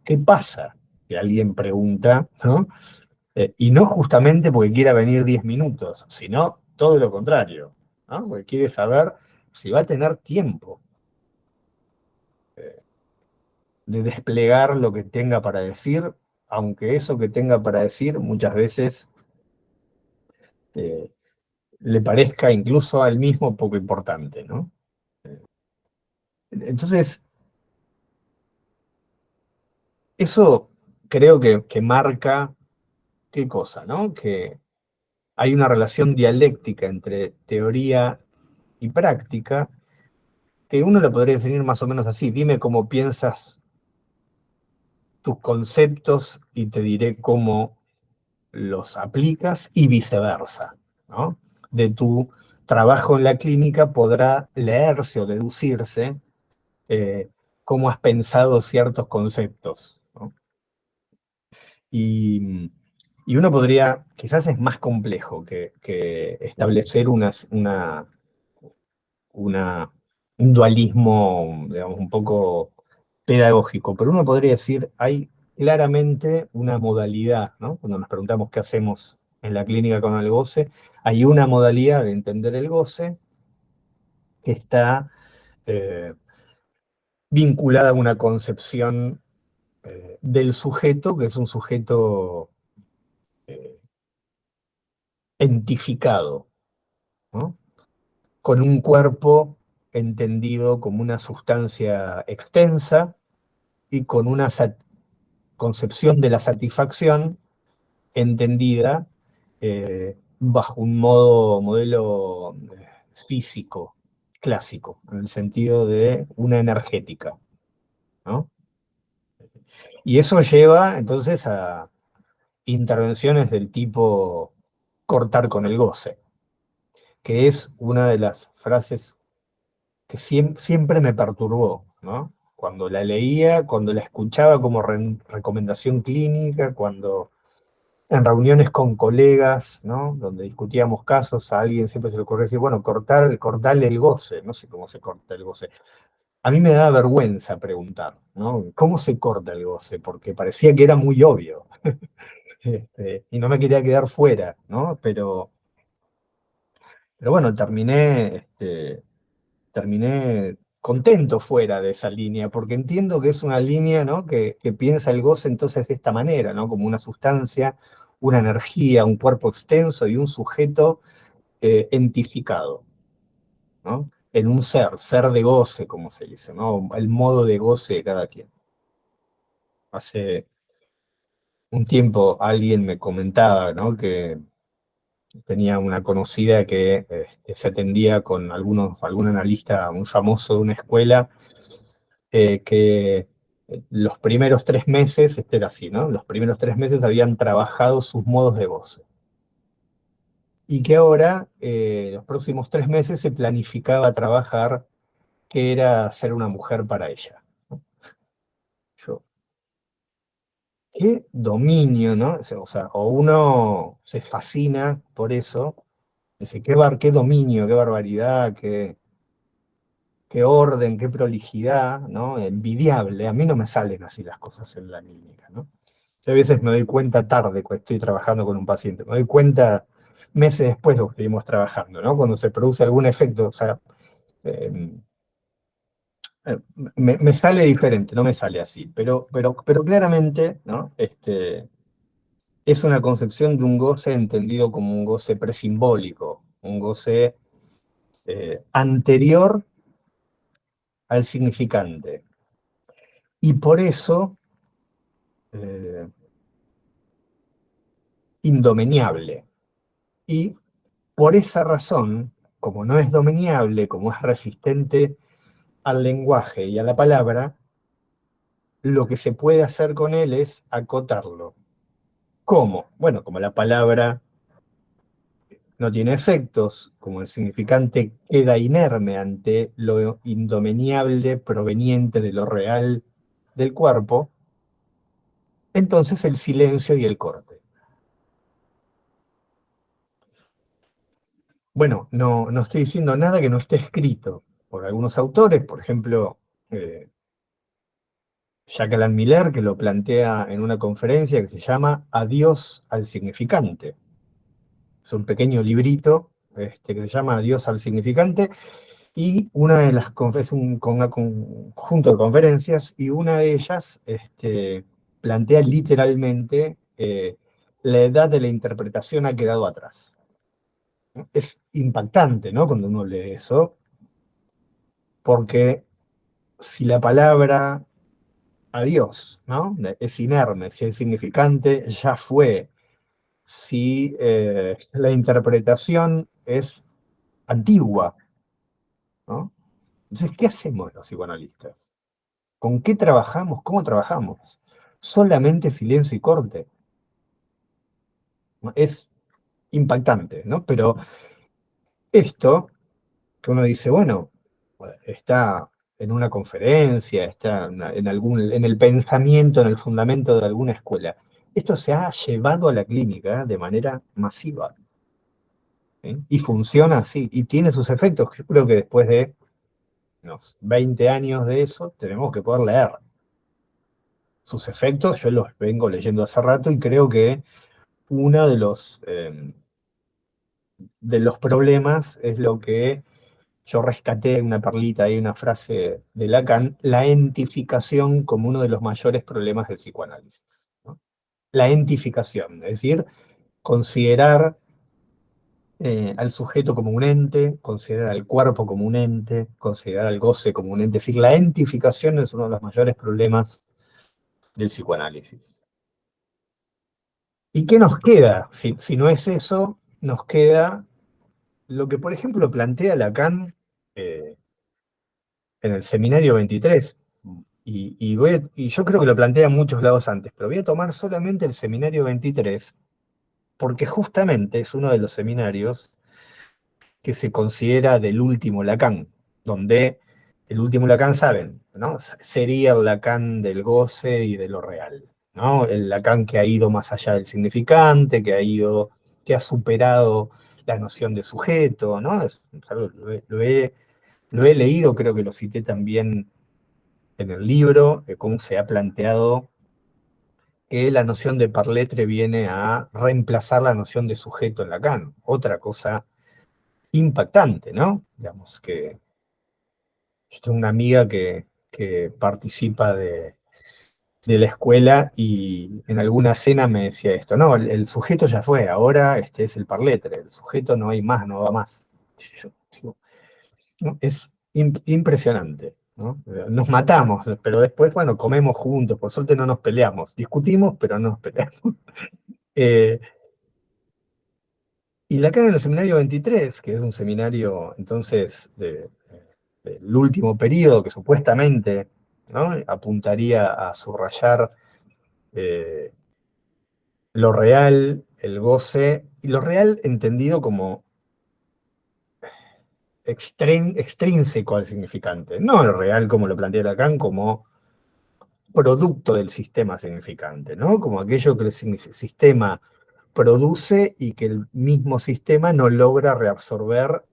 Speaker 3: ¿Qué pasa? Que alguien pregunta, ¿no? Y no justamente porque quiera venir 10 minutos, sino todo lo contrario, ¿no? Porque quiere saber si va a tener tiempo de desplegar lo que tenga para decir, aunque eso que tenga para decir muchas veces eh, le parezca incluso al mismo poco importante, ¿no? Entonces, eso creo que marca qué cosa, ¿no? Que hay una relación dialéctica entre teoría y práctica, que uno lo podría definir más o menos así: dime cómo piensas tus conceptos y te diré cómo los aplicas, y viceversa, ¿no? De tu trabajo en la clínica podrá leerse o deducirse cómo has pensado ciertos conceptos, ¿no? Y uno podría, quizás es más complejo que establecer un dualismo, digamos, un poco pedagógico, pero uno podría decir, hay claramente una modalidad, ¿no? Cuando nos preguntamos qué hacemos en la clínica con el goce, hay una modalidad de entender el goce que está eh, vinculada a una concepción del sujeto, que es un sujeto eh, entificado, ¿no? Con un cuerpo entendido como una sustancia extensa y con una concepción de la satisfacción entendida bajo un modelo físico clásico, en el sentido de una energética, ¿no? Y eso lleva entonces a intervenciones del tipo cortar con el goce, que es una de las frases que siempre me perturbó, ¿no? Cuando la leía, cuando la escuchaba como recomendación clínica, cuando en reuniones con colegas, ¿no? Donde discutíamos casos, a alguien siempre se le ocurre decir, bueno, cortarle el goce, no sé cómo se corta el goce. A mí me daba vergüenza preguntar, ¿no? ¿Cómo se corta el goce? Porque parecía que era muy obvio. Y no me quería quedar fuera, ¿no? Pero bueno, terminé contento fuera de esa línea, porque entiendo que es una línea, ¿no? que piensa el goce entonces de esta manera, ¿no? Como una sustancia, una energía, un cuerpo extenso y un sujeto entificado, ¿no? En un ser de goce, como se dice, ¿no? El modo de goce de cada quien. Hace un tiempo alguien me comentaba, ¿no? que tenía una conocida que se atendía con algún analista muy famoso de una escuela, que los primeros 3 meses, este era así, ¿no? Los primeros 3 meses habían trabajado sus modos de goce. Y que ahora, los próximos 3 meses, se planificaba trabajar qué era ser una mujer para ella, ¿no? Yo, qué dominio, ¿no? O sea, o uno se fascina por eso, dice, qué dominio, qué barbaridad, qué orden, qué prolijidad, ¿no? Envidiable. A mí no me salen así las cosas en la clínica, ¿no? Yo a veces me doy cuenta tarde cuando estoy trabajando con un paciente, me doy cuenta meses después lo que estuvimos trabajando, ¿no? Cuando se produce algún efecto, o sea, eh, me sale diferente, no me sale así, pero claramente, ¿no? Es una concepción de un goce entendido como un goce presimbólico, un goce anterior al significante. Y por eso, eh, indomeniable. Y por esa razón, como no es domeniable, como es resistente al lenguaje y a la palabra, lo que se puede hacer con él es acotarlo, ¿Cómo? Bueno, como la palabra no tiene efectos, como el significante queda inerme ante lo indomeniable proveniente de lo real del cuerpo, entonces el silencio y el corte. Bueno, no estoy diciendo nada que no esté escrito por algunos autores, por ejemplo, Jack Alan Miller, que lo plantea en una conferencia que se llama Adiós al significante. Es un pequeño librito que se llama Adiós al significante, y una de las es un conjunto de conferencias, y una de ellas plantea literalmente la edad de la interpretación ha quedado atrás. Es impactante, ¿no? Cuando uno lee eso, porque si la palabra adiós, ¿no? Es inerme, si es significante, ya fue. Si la interpretación es antigua, ¿no? Entonces, ¿qué hacemos los psicoanalistas? ¿Con qué trabajamos? ¿Cómo trabajamos? Solamente silencio y corte. Es impactante, ¿no? Pero esto, que uno dice, bueno, está en una conferencia, está en el pensamiento, en el fundamento de alguna escuela. Esto se ha llevado a la clínica de manera masiva. ¿Sí? Y funciona así, y tiene sus efectos. Yo creo que después de unos 20 años de eso, tenemos que poder leer sus efectos. Yo los vengo leyendo hace rato y creo que uno de los problemas es lo que yo rescaté, una perlita ahí, una frase de Lacan, la entificación como uno de los mayores problemas del psicoanálisis, ¿no? La entificación, es decir, considerar al sujeto como un ente, considerar al cuerpo como un ente, considerar al goce como un ente. Es decir, la entificación es uno de los mayores problemas del psicoanálisis. ¿Y qué nos queda? Si no es eso, nos queda lo que, por ejemplo, plantea Lacan en el seminario 23, y yo creo que lo plantea en muchos lados antes, pero voy a tomar solamente el seminario 23, porque justamente es uno de los seminarios que se considera del último Lacan, donde el último Lacan, saben, ¿no? Sería el Lacan del goce y de lo real, ¿no? El Lacan que ha ido más allá del significante, que ha superado la noción de sujeto, ¿no? Lo he leído, creo que lo cité también en el libro, cómo se ha planteado que la noción de parletre viene a reemplazar la noción de sujeto en Lacan. Otra cosa impactante, ¿no? Digamos que yo tengo una amiga que participa de la escuela, y en alguna cena me decía esto: no, el sujeto ya fue, ahora este es el parletre, el sujeto no hay más, no va más. Yo digo, ¿no? Es impresionante, ¿no? Nos matamos, pero después, bueno, comemos juntos, por suerte no nos peleamos, discutimos, pero no nos peleamos. Eh, y Lacan en el seminario 23, que es un seminario entonces del último periodo, que supuestamente, ¿no?, apuntaría a subrayar eh, lo real, el goce, y lo real entendido como extrínseco al significante, no el real como lo plantea Lacan, como producto del sistema significante, ¿no? Como aquello que el sistema produce y que el mismo sistema no logra reabsorber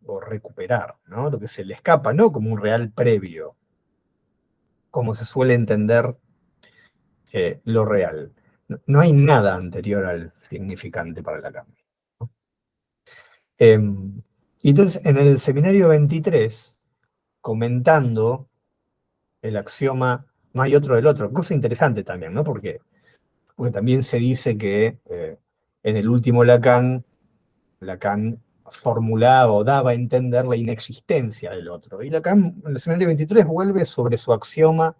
Speaker 3: o recuperar, ¿no? Lo que se le escapa, no como un real previo, como se suele entender lo real. No hay nada anterior al significante para Lacan. Eh, y entonces, en el seminario 23, comentando el axioma no hay otro del otro, cosa interesante también, ¿no? Porque también se dice que en el último Lacan formulaba o daba a entender la inexistencia del otro. Y Lacan, en el seminario 23, vuelve sobre su axioma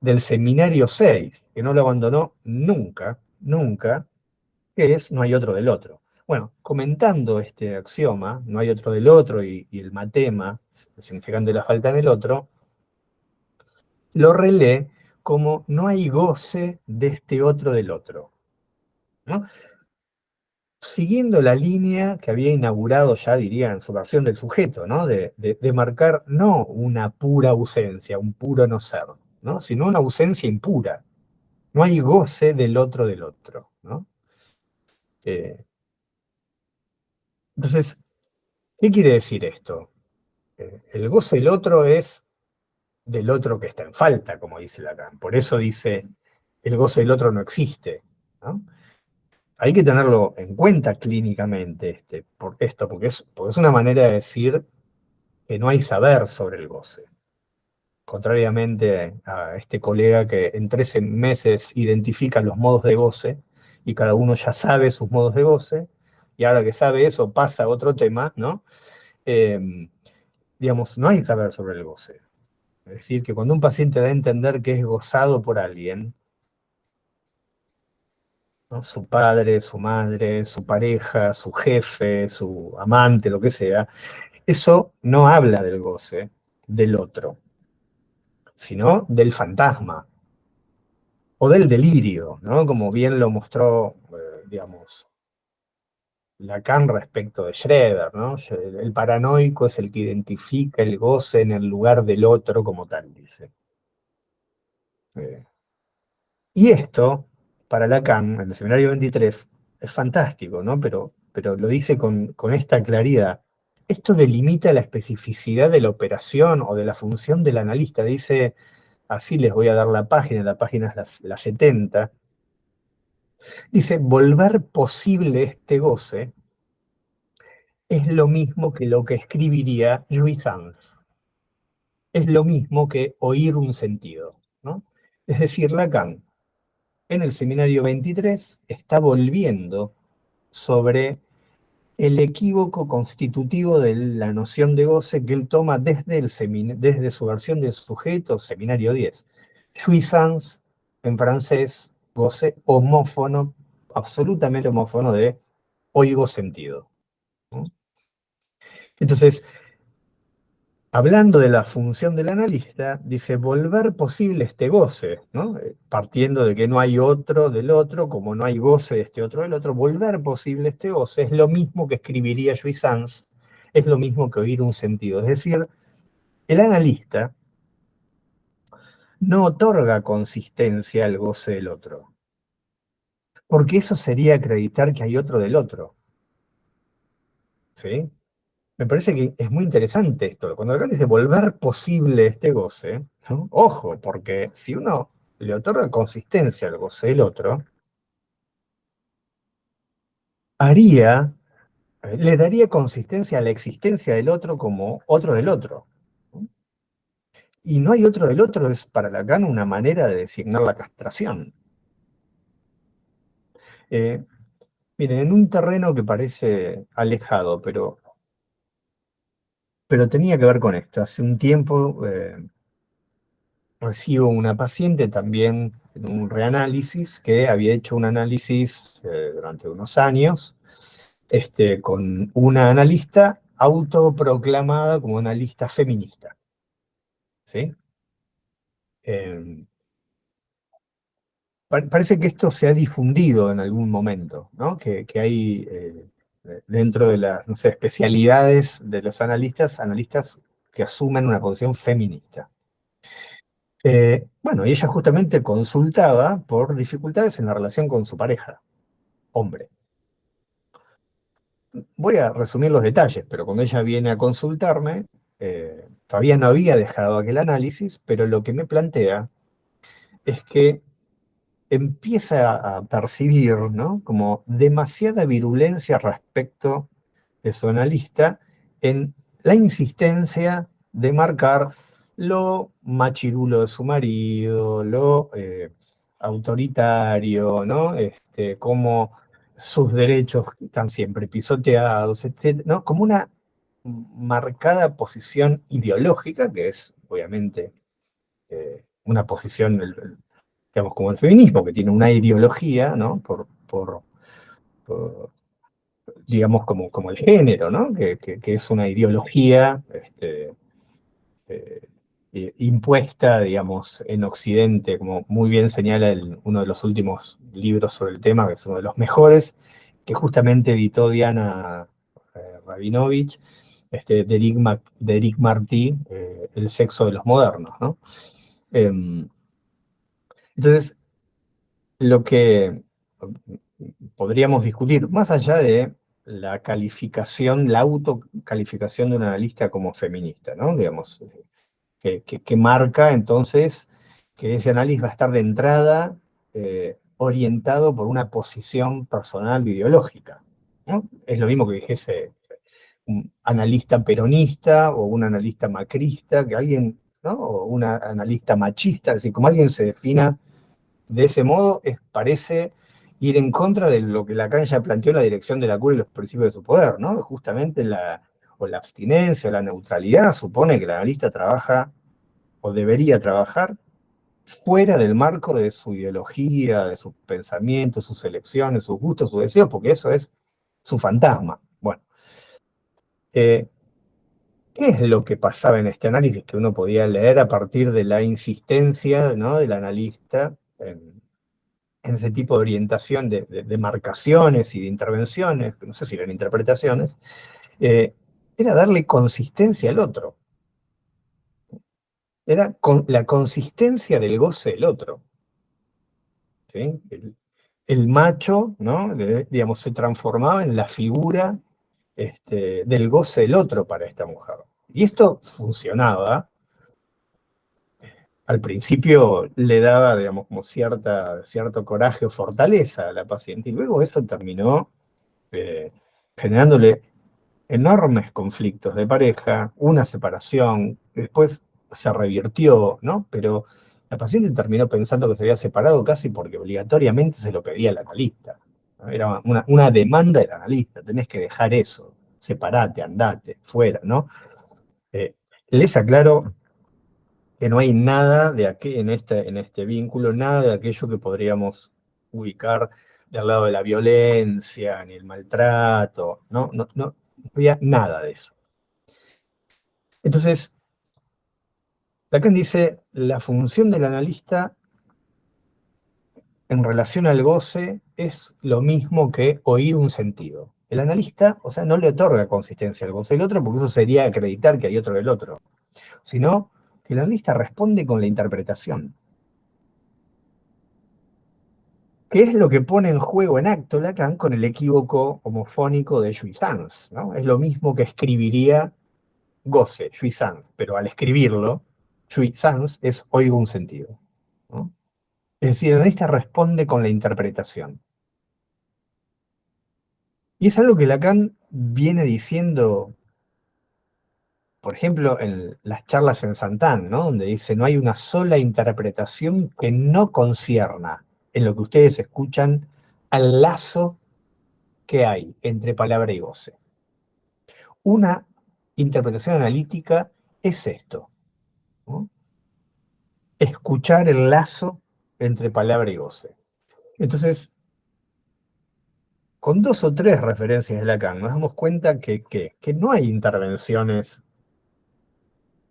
Speaker 3: del seminario 6, que no lo abandonó nunca, nunca, que es no hay otro del otro. Bueno, comentando este axioma, no hay otro del otro, y el matema, el significante de la falta en el otro, lo relee como no hay goce de este otro del otro. ¿no? Siguiendo la línea que había inaugurado ya, diría, en su versión del sujeto, ¿no? De marcar no una pura ausencia, un puro no ser, ¿no? Sino una ausencia impura. No hay goce del otro, ¿no? Entonces, ¿qué quiere decir esto? El goce del otro es del otro que está en falta, como dice Lacan. Por eso dice, el goce del otro no existe, ¿no? Hay que tenerlo en cuenta clínicamente porque es una manera de decir que no hay saber sobre el goce. Contrariamente a este colega que en 13 meses identifica los modos de goce y cada uno ya sabe sus modos de goce, y ahora que sabe eso pasa a otro tema, ¿no? Digamos, no hay saber sobre el goce. Es decir, que cuando un paciente da a entender que es gozado por alguien, ¿no? Su padre, su madre, su pareja, su jefe, su amante, lo que sea, eso no habla del goce del otro, sino del fantasma o del delirio, ¿no? Como bien lo mostró, digamos, Lacan respecto de Schroeder, ¿no? El paranoico es el que identifica el goce en el lugar del otro como tal, dice. Y esto, para Lacan, en el seminario 23, es fantástico, ¿no? Pero lo dice con esta claridad. Esto delimita la especificidad de la operación o de la función del analista. Dice, así les voy a dar la página es la 70. Dice, volver posible este goce es lo mismo que lo que escribiría Louis Sanz. Es lo mismo que oír un sentido, ¿no? Es decir, Lacan, en el seminario 23, está volviendo sobre el equívoco constitutivo de la noción de goce que él toma desde su versión del sujeto, seminario 10. Jouissance, en francés, goce homófono, absolutamente homófono de oigo sentido, ¿no? Entonces, hablando de la función del analista, dice volver posible este goce, ¿no? Partiendo de que no hay otro del otro, como no hay goce de este otro del otro, volver posible este goce es lo mismo que escribiría Jouissance, es lo mismo que oír un sentido. Es decir, el analista no otorga consistencia al goce del otro, porque eso sería acreditar que hay otro del otro, ¿sí? Me parece que es muy interesante esto. Cuando acá dice volver posible este goce, ¿no? Ojo, porque si uno le otorga consistencia al goce del otro, le daría consistencia a la existencia del otro como otro del otro, ¿no? Y no hay otro del otro es para Lacan una manera de designar la castración. Eh, Miren, en un terreno que parece alejado, pero tenía que ver con esto. Hace un tiempo recibo una paciente también en un reanálisis que había hecho un análisis durante unos años con una analista autoproclamada como analista feminista, ¿sí? Eh, Parece que esto se ha difundido en algún momento, ¿no? Que hay dentro de las, no sé, especialidades de los analistas que asumen una posición feminista. Bueno, y ella justamente consultaba por dificultades en la relación con su pareja, hombre. Voy a resumir los detalles, pero cuando ella viene a consultarme, todavía no había dejado aquel análisis, pero lo que me plantea es que empieza a percibir, ¿no? Como demasiada virulencia respecto de su analista en la insistencia de marcar lo machirulo de su marido, lo autoritario, ¿no? Como sus derechos están siempre pisoteados, etc., ¿no? Como una marcada posición ideológica, que es obviamente una posición, digamos, como el feminismo, que tiene una ideología, ¿no? Por, digamos, como el género, ¿no? Que es una ideología eh, impuesta, digamos, en Occidente, como muy bien señala uno de los últimos libros sobre el tema, que es uno de los mejores, que justamente editó Diana Rabinovich, de Eric Martí, El sexo de los modernos, ¿no? Entonces, lo que podríamos discutir, más allá de la calificación, la autocalificación de un analista como feminista, ¿no? Digamos, que marca entonces que ese análisis va a estar de entrada orientado por una posición personal ideológica, ¿no? Es lo mismo que dijese un analista peronista o un analista macrista, que alguien, ¿no? O un analista machista, es decir, como alguien se defina de ese modo, parece ir en contra de lo que Lacan ya planteó en la dirección de la cura y los principios de su poder, ¿no? Justamente la abstinencia, o la neutralidad, supone que el analista trabaja o debería trabajar fuera del marco de su ideología, de sus pensamientos, sus elecciones, sus gustos, sus deseos, porque eso es su fantasma. Bueno, ¿qué es lo que pasaba en este análisis que uno podía leer a partir de la insistencia, ¿no?, del analista en ese tipo de orientación de marcaciones y de intervenciones, no sé si eran interpretaciones, era darle consistencia al otro. Era la consistencia del goce del otro. ¿Sí? El macho, ¿no? Digamos, se transformaba en la figura del goce del otro para esta mujer. Y esto funcionaba. Al principio le daba, digamos, como cierto coraje o fortaleza a la paciente, y luego eso terminó generándole enormes conflictos de pareja, una separación, después se revirtió, ¿no? Pero la paciente terminó pensando que se había separado casi porque obligatoriamente se lo pedía el analista, ¿no? Era una demanda del analista, tenés que dejar eso, separate, andate, fuera, ¿no? Les aclaro que no hay nada de aquí en este vínculo, nada de aquello que podríamos ubicar del lado de la violencia, ni el maltrato, no había nada de eso. Entonces, Lacan dice, la función del analista en relación al goce es lo mismo que oír un sentido. El analista, o sea, no le otorga consistencia al goce del otro, porque eso sería acreditar que hay otro del otro, sino que el analista responde con la interpretación. ¿Qué es lo que pone en juego en acto Lacan con el equívoco homofónico de jouissance, ¿no? Es lo mismo que escribiría goce, jouissance, pero al escribirlo, jouissance es oigo un sentido, ¿no? Es decir, el analista responde con la interpretación. Y es algo que Lacan viene diciendo, por ejemplo, en las charlas en Santán, ¿no? Donde dice, no hay una sola interpretación que no concierna en lo que ustedes escuchan al lazo que hay entre palabra y goce. Una interpretación analítica es esto, ¿no? Escuchar el lazo entre palabra y goce. Entonces, con 2 o 3 referencias de Lacan, nos damos cuenta que no hay intervenciones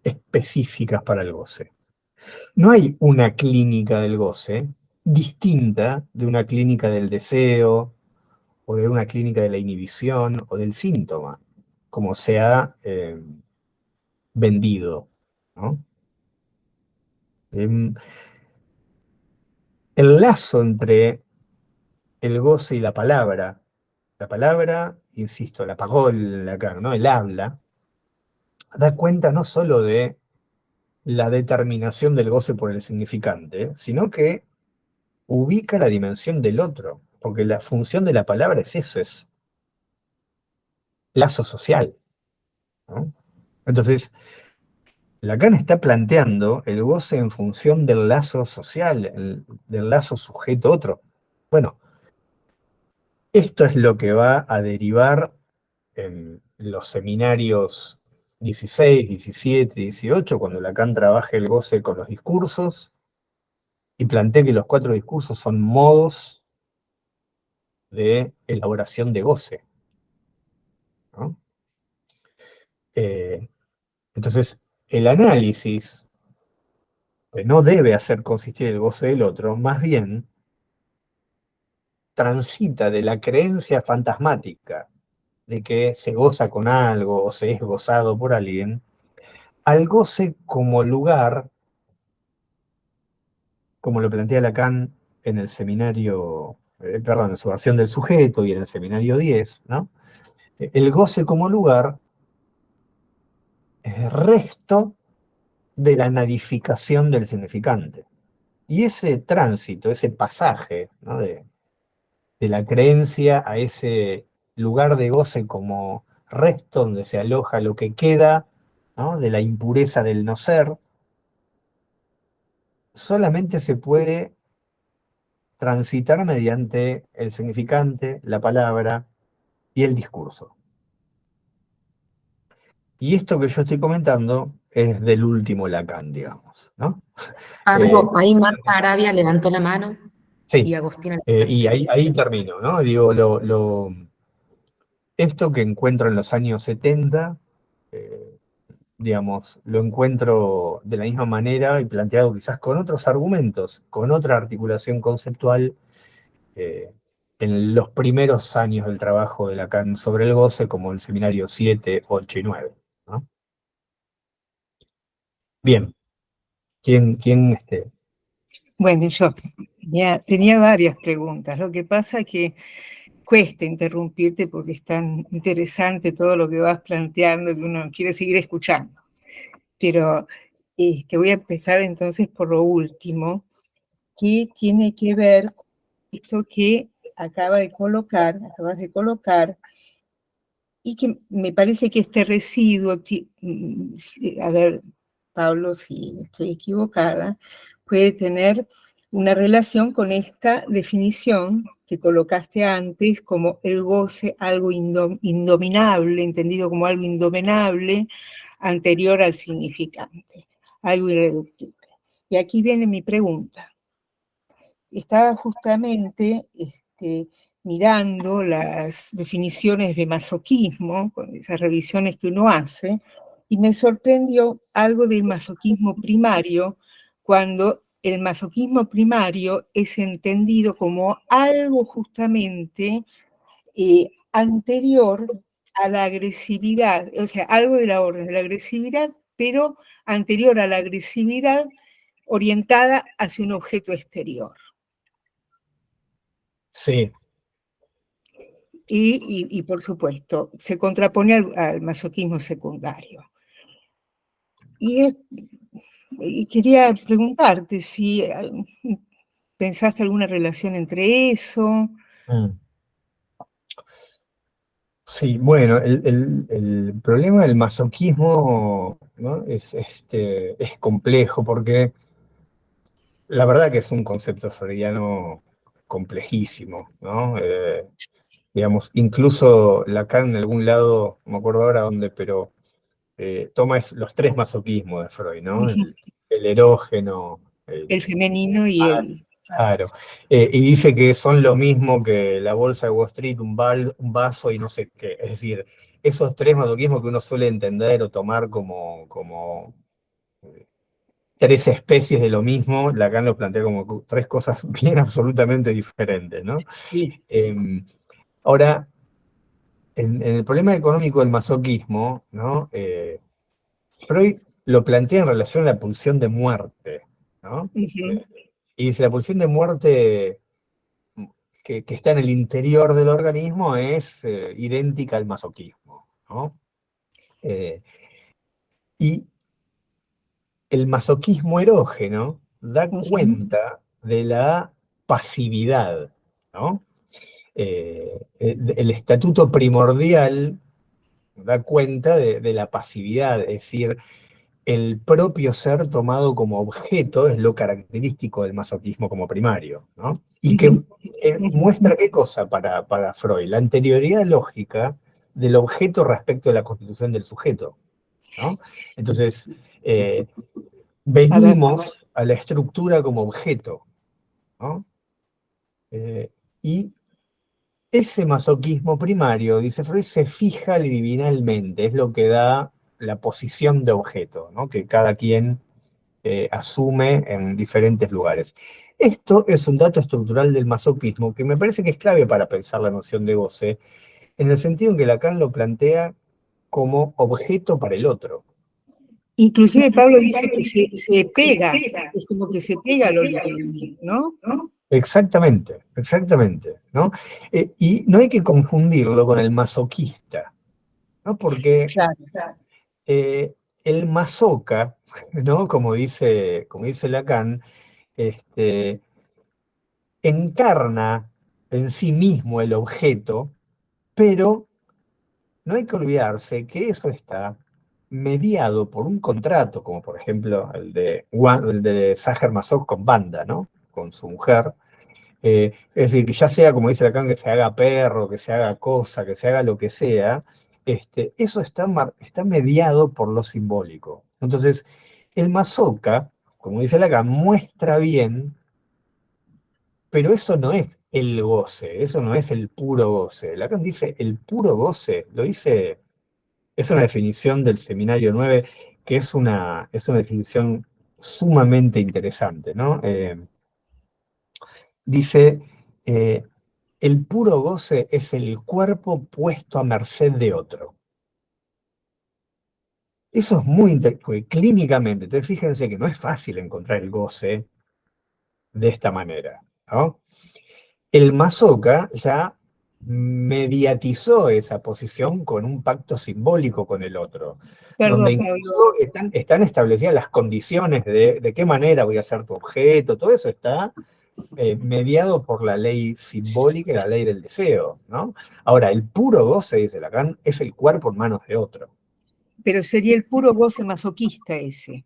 Speaker 3: específicas para el goce. No hay una clínica del goce distinta de una clínica del deseo, o de una clínica de la inhibición, o del síntoma, como se ha vendido, ¿no? El lazo entre el goce y la palabra, insisto, la pagó Lacan, ¿no? El habla, da cuenta no solo de la determinación del goce por el significante, sino que ubica la dimensión del otro, porque la función de la palabra es eso, es lazo social, ¿no? Entonces, Lacan está planteando el goce en función del lazo social, del lazo sujeto-otro. Bueno, esto es lo que va a derivar en los seminarios 16, 17, 18, cuando Lacan trabaja el goce con los discursos, y plantea que los 4 discursos son modos de elaboración de goce, ¿no? Entonces, el análisis que no debe hacer consistir el goce del otro, más bien transita de la creencia fantasmática de que se goza con algo o se es gozado por alguien, al goce como lugar, como lo plantea Lacan en el seminario, perdón, en su versión del sujeto y en el seminario 10, ¿no? El goce como lugar es resto de la nadificación del significante. Y ese tránsito, ese pasaje, ¿no? de la creencia a ese lugar de goce como resto donde se aloja lo que queda, ¿no? De la impureza del no ser, solamente se puede transitar mediante el significante, la palabra y el discurso. Y esto que yo estoy comentando es del último Lacan, digamos, ¿no?
Speaker 2: Pablo, ahí Marta Arabia levantó la mano y
Speaker 3: Sí,
Speaker 2: Agustina.
Speaker 3: y ahí termino, ¿no? Digo, esto que encuentro en los años 70, digamos, lo encuentro de la misma manera y planteado quizás con otros argumentos, con otra articulación conceptual, eh, en los primeros años del trabajo de Lacan sobre el goce, como el seminario 7, 8 y 9, ¿no? Bien, ¿quién?
Speaker 5: Bueno, yo tenía varias preguntas. Lo que pasa es que cuesta interrumpirte porque es tan interesante todo lo que vas planteando que uno quiere seguir escuchando. Pero que voy a empezar entonces por lo último, que tiene que ver con esto que acabas de colocar, y que me parece que este residuo, a ver, Pablo, si estoy equivocada, puede tener una relación con esta definición que colocaste antes como el goce, algo indominable, entendido como algo indominable, anterior al significante, algo irreductible. Y aquí viene mi pregunta. Estaba justamente mirando las definiciones de masoquismo, con esas revisiones que uno hace, y me sorprendió algo del masoquismo primario, cuando el masoquismo primario es entendido como algo justamente anterior a la agresividad, o sea, algo de la orden de la agresividad, pero anterior a la agresividad orientada hacia un objeto exterior.
Speaker 3: Sí.
Speaker 5: Y por supuesto, se contrapone al masoquismo secundario. Y quería preguntarte si pensaste alguna relación entre eso.
Speaker 3: Sí, bueno, el problema del masoquismo, ¿no? es complejo porque la verdad que es un concepto freudiano complejísimo, ¿no? Digamos, incluso Lacan en algún lado, no me acuerdo ahora dónde, pero toma los tres masoquismos de Freud, ¿no? El erógeno,
Speaker 5: El femenino y el...
Speaker 3: claro. Y dice que son lo mismo que la bolsa de Wall Street, un vaso y no sé qué. Es decir, esos tres masoquismos que uno suele entender o tomar como tres especies de lo mismo, Lacan lo plantea como tres cosas bien absolutamente diferentes, ¿no?
Speaker 5: Sí.
Speaker 3: Ahora, en el problema económico del masoquismo, ¿no? Freud lo plantea en relación a la pulsión de muerte, ¿no?
Speaker 5: Uh-huh.
Speaker 3: Y dice, la pulsión de muerte que está en el interior del organismo es idéntica al masoquismo, ¿no? Y el masoquismo erógeno da cuenta de la pasividad, ¿no? El estatuto primordial da cuenta de la pasividad, es decir, el propio ser tomado como objeto es lo característico del masoquismo como primario, ¿no? Y que muestra qué cosa para Freud, la anterioridad lógica del objeto respecto de la constitución del sujeto, ¿no? Entonces, venimos a la estructura como objeto, ¿no? Y ese masoquismo primario, dice Freud, se fija liminalmente, es lo que da la posición de objeto, ¿no? Que cada quien asume en diferentes lugares. Esto es un dato estructural del masoquismo que me parece que es clave para pensar la noción de goce, en el sentido en que Lacan lo plantea como objeto para el otro.
Speaker 5: Inclusive Pablo dice que se pega, es como que se pega al origen, ¿no?
Speaker 3: Exactamente, exactamente, ¿no? Y no hay que confundirlo con el masoquista, ¿no? Porque
Speaker 5: Claro.
Speaker 3: el masoca, ¿no? Como dice Lacan, encarna en sí mismo el objeto, pero no hay que olvidarse que eso está mediado por un contrato, como por ejemplo el de Sacher Masoch con Banda, ¿no? Con su mujer. Es decir, que ya sea, como dice Lacan, que se haga perro, que se haga cosa, que se haga lo que sea, eso está mediado por lo simbólico. Entonces, el masoca, como dice Lacan, muestra bien, pero eso no es el goce, eso no es el puro goce. Lacan dice el puro goce, lo dice, es una definición del Seminario 9, que es una definición sumamente interesante, ¿no? Dice, el puro goce es el cuerpo puesto a merced de otro. Eso es muy interesante, porque clínicamente, entonces fíjense que no es fácil encontrar el goce de esta manera, ¿no? El masoca ya mediatizó esa posición con un pacto simbólico con el otro, donde
Speaker 5: Perdón,
Speaker 3: incluso están establecidas las condiciones de qué manera voy a ser tu objeto, todo eso está mediado por la ley simbólica y la ley del deseo, ¿no? Ahora, el puro goce, dice Lacan, es el cuerpo en manos de otro.
Speaker 5: pero sería el puro goce masoquista ese.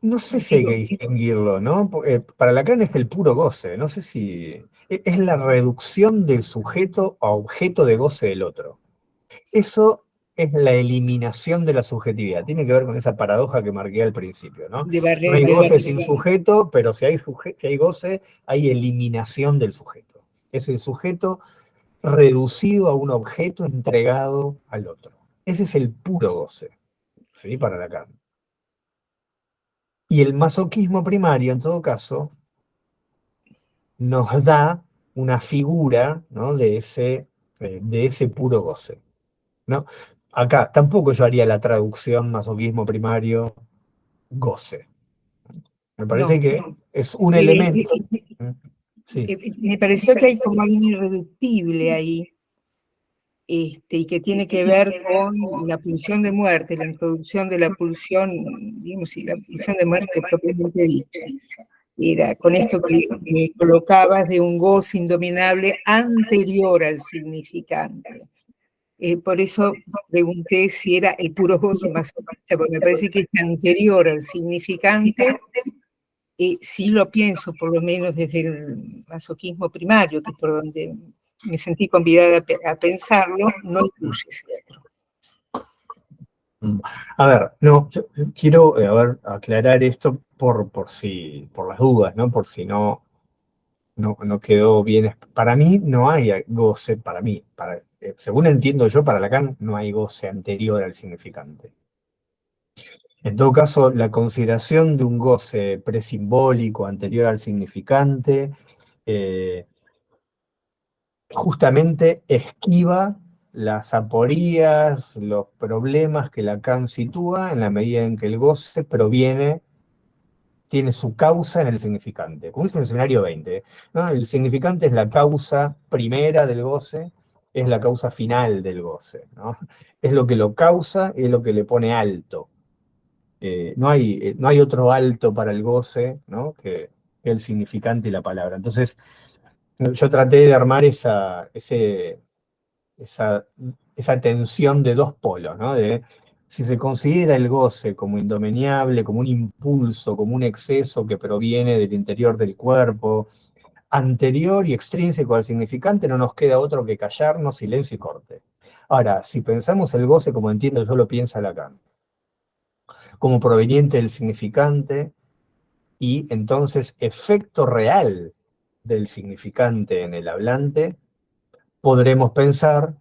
Speaker 3: No sé si hay que distinguirlo, ¿no? Para Lacan es el puro goce, no sé si... Es la reducción del sujeto a objeto de goce del otro. Eso es la eliminación de la subjetividad. Tiene que ver con esa paradoja que marqué al principio, ¿no?
Speaker 5: De
Speaker 3: No hay goce
Speaker 5: Barrera.
Speaker 3: sin sujeto, pero si hay goce, hay eliminación del sujeto. Es el sujeto reducido a un objeto entregado al otro. Ese es el puro goce, ¿sí? Para Lacan. Y el masoquismo primario, en todo caso, nos da una figura, ¿no? de ese puro goce, ¿no? Acá tampoco yo haría la traducción masoquismo primario goce. Me parece
Speaker 5: No.
Speaker 3: que es un
Speaker 5: Eh,
Speaker 3: elemento. Sí.
Speaker 5: Me pareció que hay como algo irreductible ahí, y que tiene que ver con la pulsión de muerte, la introducción de la pulsión, digamos, y la pulsión de muerte propiamente dicha. Era con esto que me colocabas de un goce indominable anterior al significante. Por eso pregunté si era el puro goce masoquista, porque me parece que es anterior al significante. Sí lo pienso, por lo menos desde el masoquismo primario, que es por donde me sentí convidada a pensarlo, no incluye ese otro.
Speaker 3: A ver, no, yo quiero aclarar esto por las dudas, ¿no? Por si no quedó bien. Para mí no hay goce, para mí, según entiendo yo, para Lacan no hay goce anterior al significante. En todo caso, la consideración de un goce presimbólico anterior al significante justamente esquiva las aporías, los problemas que Lacan sitúa en la medida en que el goce tiene su causa en el significante. Como dice en el escenario 20, ¿no? El significante es la causa primera del goce, es la causa final del goce, ¿no? Es lo que lo causa y es lo que le pone alto. No hay otro alto para el goce, ¿no? que el significante y la palabra. Entonces, yo traté de armar esa tensión de dos polos, ¿no? De si se considera el goce como indomeñable, como un impulso, como un exceso que proviene del interior del cuerpo, anterior y extrínseco al significante, no nos queda otro que callarnos, silencio y corte. Ahora, si pensamos el goce como entiendo yo lo piensa Lacan, como proveniente del significante y entonces efecto real del significante en el hablante, podremos pensar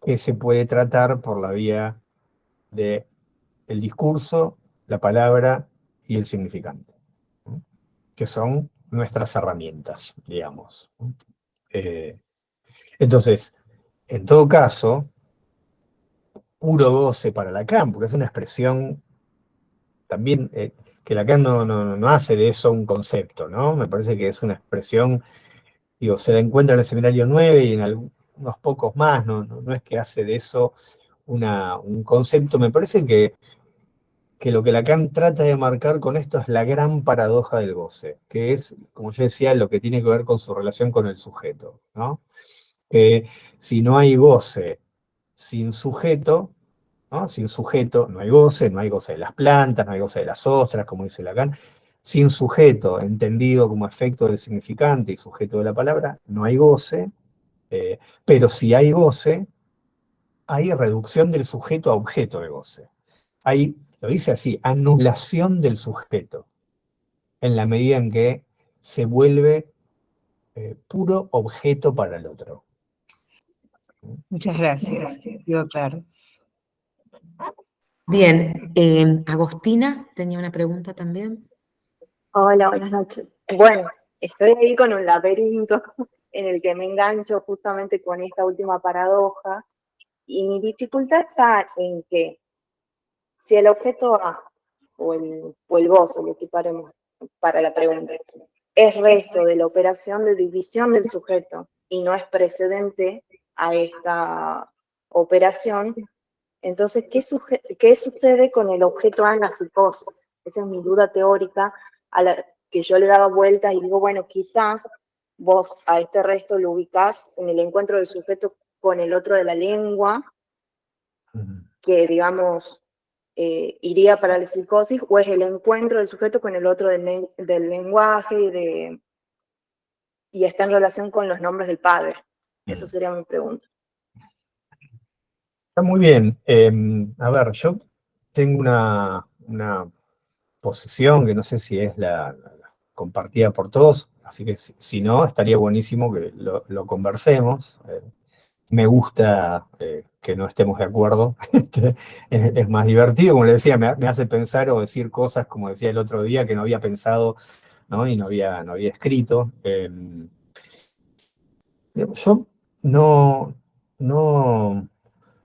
Speaker 3: que se puede tratar por la vía de el discurso, la palabra y el significante, ¿no? Que son nuestras herramientas, digamos. Entonces, en todo caso, puro goce para Lacan, porque es una expresión también que Lacan no hace de eso un concepto, ¿no? Me parece que es una expresión, digo, se la encuentra en el Seminario 9 y en unos pocos más, no es que hace de eso un concepto. Me parece que lo que Lacan trata de marcar con esto es la gran paradoja del goce, que es, como yo decía, lo que tiene que ver con su relación con el sujeto, ¿no? Que si no hay goce sin sujeto, ¿no? Sin sujeto no hay goce, no hay goce de las plantas, no hay goce de las ostras, como dice Lacan. Sin sujeto, entendido como efecto del significante y sujeto de la palabra, no hay goce, pero si hay goce, hay reducción del sujeto a objeto de goce. Hay, lo dice así, anulación del sujeto, en la medida en que se vuelve puro objeto para el otro.
Speaker 5: Muchas gracias, quedó claro.
Speaker 2: Bien, Agostina tenía una pregunta también.
Speaker 6: Hola, buenas noches. Bueno, estoy ahí con un laberinto en el que me engancho justamente con esta última paradoja y mi dificultad está en que si el objeto A o el gozo, lo equiparemos para la pregunta, es resto de la operación de división del sujeto y no es precedente a esta operación, entonces, ¿qué sucede con el objeto A en la psicosis? Esa es mi duda teórica a la que yo le daba vueltas y digo, bueno, quizás vos a este resto lo ubicás en el encuentro del sujeto con el otro de la lengua, que digamos iría para la psicosis, o es el encuentro del sujeto con el otro del lenguaje y está en relación con los nombres del padre. Esa sería mi pregunta.
Speaker 3: Está muy bien. A ver, yo tengo una posición que no sé si es la compartida por todos, así que si no, estaría buenísimo que lo conversemos. Me gusta que no estemos de acuerdo, que es más divertido, como le decía, me hace pensar o decir cosas, como decía el otro día, que no había pensado, ¿no? Y no había escrito. Yo no, no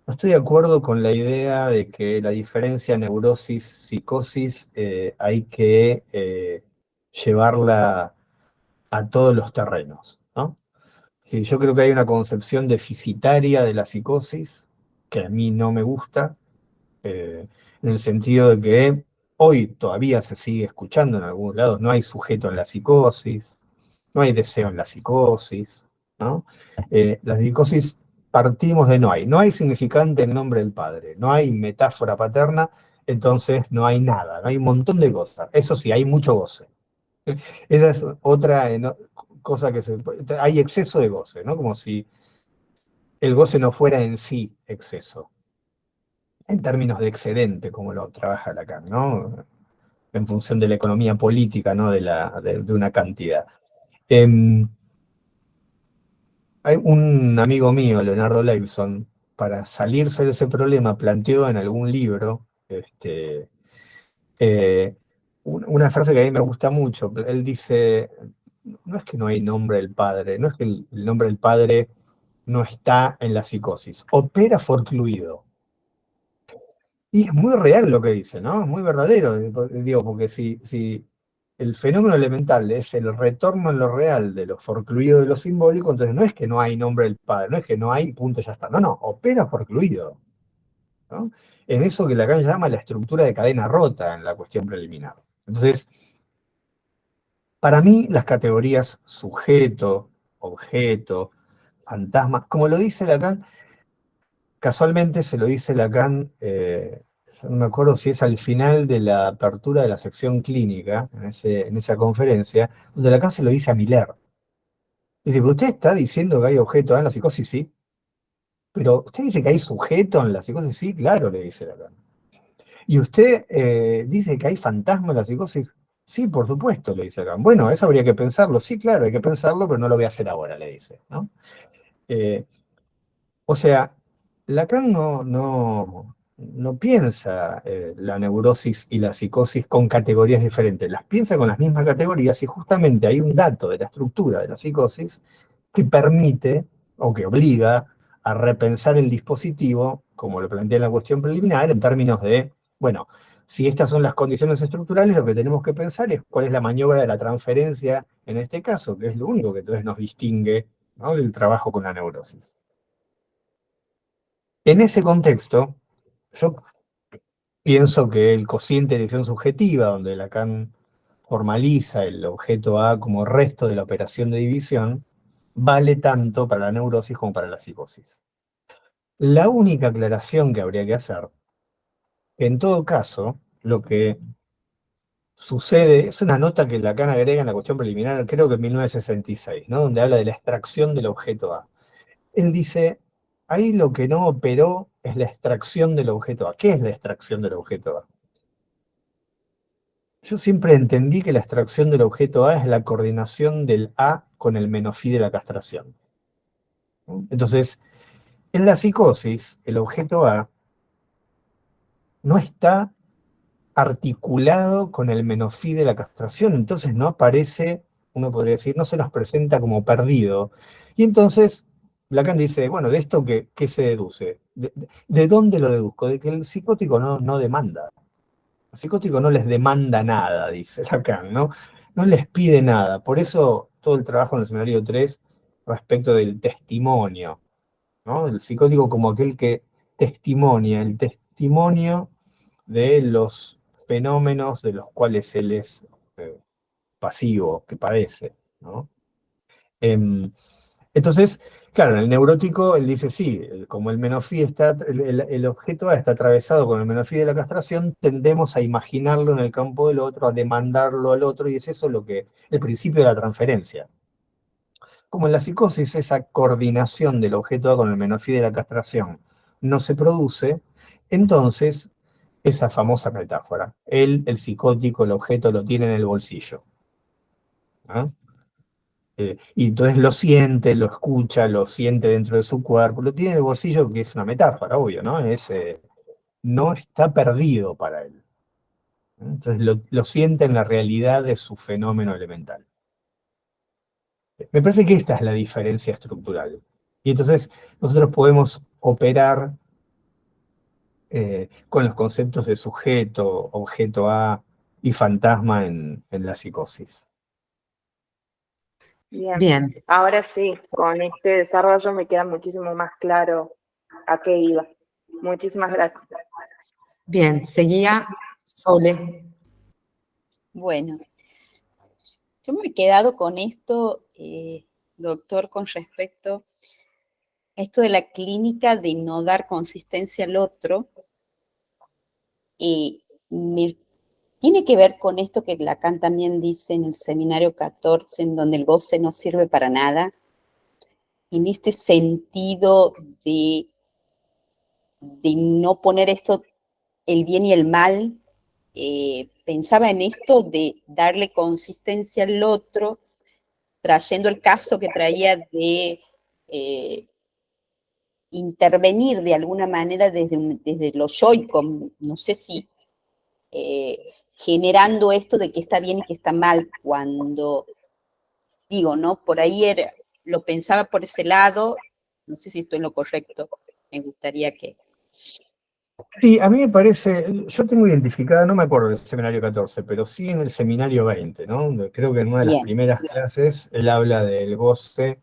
Speaker 3: estoy de acuerdo con la idea de que la diferencia neurosis-psicosis hay que llevarla a todos los terrenos, ¿no? Sí, yo creo que hay una concepción deficitaria de la psicosis que a mí no me gusta, en el sentido de que hoy todavía se sigue escuchando en algunos lados, no hay sujeto en la psicosis, no hay deseo en la psicosis, ¿no? La psicosis partimos de no hay significante en nombre del padre, no hay metáfora paterna, entonces no hay nada, no hay un montón de cosas. Eso sí, hay mucho goce. Esa es otra cosa hay exceso de goce, ¿no? Como si el goce no fuera en sí exceso, en términos de excedente, como lo trabaja Lacan, ¿no? En función de la economía política, ¿no? De una cantidad. Hay un amigo mío, Leonardo Leibson, para salirse de ese problema, planteó en algún libro una frase que a mí me gusta mucho. Él dice, no es que no hay nombre del padre, no es que el nombre del padre no está en la psicosis, opera forcluido. Y es muy real lo que dice, ¿no? Es muy verdadero, digo, porque si el fenómeno elemental es el retorno en lo real de lo forcluido de lo simbólico, entonces no es que no hay nombre del padre, no es que no hay punto, ya está. No, opera forcluido, ¿no? En eso que Lacan llama la estructura de cadena rota en la cuestión preliminar. Entonces, para mí las categorías sujeto, objeto, fantasma, como lo dice Lacan, casualmente se lo dice Lacan, no me acuerdo si es al final de la apertura de la sección clínica, en esa conferencia, donde Lacan se lo dice a Miller. Dice, pero usted está diciendo que hay objeto en la psicosis, sí. Pero usted dice que hay sujeto en la psicosis, sí, claro, le dice Lacan. Y usted dice que hay fantasma en la psicosis, sí, por supuesto, le dice Lacan. Bueno, eso habría que pensarlo, sí, claro, hay que pensarlo, pero no lo voy a hacer ahora, le dice, ¿no? O sea, Lacan no no piensa la neurosis y la psicosis con categorías diferentes, las piensa con las mismas categorías y justamente hay un dato de la estructura de la psicosis que permite o que obliga a repensar el dispositivo, como lo plantea en la cuestión preliminar, en términos de, bueno, si estas son las condiciones estructurales, lo que tenemos que pensar es cuál es la maniobra de la transferencia en este caso, que es lo único que entonces nos distingue, ¿no?, del trabajo con la neurosis. En ese contexto, yo pienso que el cociente de elección subjetiva, donde Lacan formaliza el objeto A como resto de la operación de división, vale tanto para la neurosis como para la psicosis. La única aclaración que habría que hacer, en todo caso, lo que sucede, es una nota que Lacan agrega en la cuestión preliminar, creo que en 1966, ¿no?, donde habla de la extracción del objeto A. Él dice, ahí lo que no operó es la extracción del objeto A. ¿Qué es la extracción del objeto A? Yo siempre entendí que la extracción del objeto A es la coordinación del A con el -φ de la castración, ¿no? Entonces, en la psicosis, el objeto A no está articulado con el -φ de la castración, entonces no aparece, uno podría decir, no se nos presenta como perdido. Y entonces Lacan dice, bueno, ¿de esto qué se deduce? ¿De dónde lo deduzco? De que el psicótico no demanda. El psicótico no les demanda nada, dice Lacan, ¿no? No les pide nada. Por eso todo el trabajo en el seminario 3 respecto del testimonio, ¿no? El psicótico como aquel que testimonia, el testimonio de los fenómenos de los cuales él es pasivo, que padece, ¿no? Entonces, claro, en el neurótico él dice, sí, como el -φ está, el objeto A está atravesado con el -φ de la castración, tendemos a imaginarlo en el campo del otro, a demandarlo al otro, y es eso el principio de la transferencia. Como en la psicosis esa coordinación del objeto A con el -φ de la castración no se produce, entonces esa famosa metáfora, él, el psicótico, el objeto lo tiene en el bolsillo, ¿no? Y entonces lo siente, lo escucha, lo siente dentro de su cuerpo, lo tiene en el bolsillo, que es una metáfora, obvio, ¿no? No está perdido para él. Entonces lo siente en la realidad de su fenómeno elemental. Me parece que esa es la diferencia estructural. Y entonces nosotros podemos operar con los conceptos de sujeto, objeto A y fantasma en la psicosis.
Speaker 6: Bien.
Speaker 2: Bien,
Speaker 6: Ahora sí, con este desarrollo me queda muchísimo más claro a qué iba. Muchísimas gracias.
Speaker 2: bien, seguía Sole.
Speaker 7: Bueno, yo me he quedado con esto, doctor, con respecto a esto de la clínica de no dar consistencia al otro. Tiene que ver con esto que Lacan también dice en el seminario 14, en donde el goce no sirve para nada, en este sentido de no poner esto, el bien y el mal. Pensaba en esto de darle consistencia al otro, trayendo el caso que traía de intervenir de alguna manera desde lo yoico, no sé si generando esto de que está bien y que está mal, cuando digo, ¿no? Por ahí lo pensaba por ese lado, no sé si estoy en lo correcto, me gustaría que...
Speaker 3: Sí, a mí me parece, yo tengo identificada, no me acuerdo del seminario 14, pero sí en el seminario 20, ¿no? Creo que en una de las
Speaker 7: Bien.
Speaker 3: primeras clases él habla del goce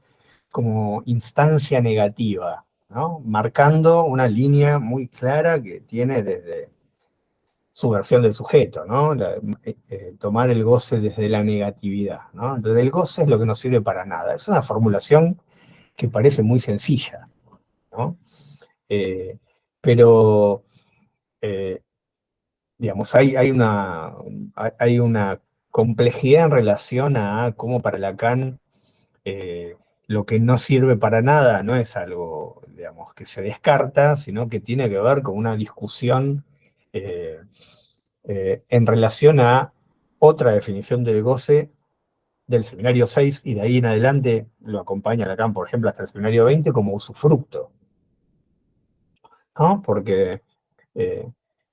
Speaker 3: como instancia negativa, ¿no? Marcando una línea muy clara que tiene desde su versión del sujeto, ¿no? Tomar el goce desde la negatividad, ¿no? Entonces el goce es lo que no sirve para nada. Es una formulación que parece muy sencilla, ¿no? Pero digamos, hay una complejidad en relación a cómo para Lacan lo que no sirve para nada no es algo, digamos, que se descarta, sino que tiene que ver con una discusión en relación a otra definición del goce del seminario 6, y de ahí en adelante lo acompaña Lacan, por ejemplo, hasta el seminario 20 como usufructo, ¿no? Porque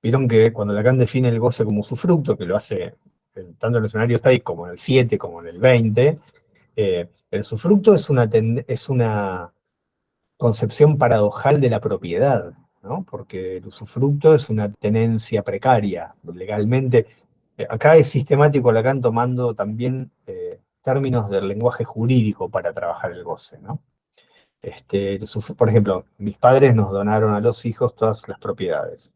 Speaker 3: Vieron que cuando Lacan define el goce como usufructo, que lo hace tanto en el escenario 6 como en el 7 como en el 20, el usufructo es una concepción paradojal de la propiedad, ¿no? Porque el usufructo es una tenencia precaria, legalmente. Acá es sistemático Lacan tomando también términos del lenguaje jurídico para trabajar el goce, ¿no? Por ejemplo, mis padres nos donaron a los hijos todas las propiedades.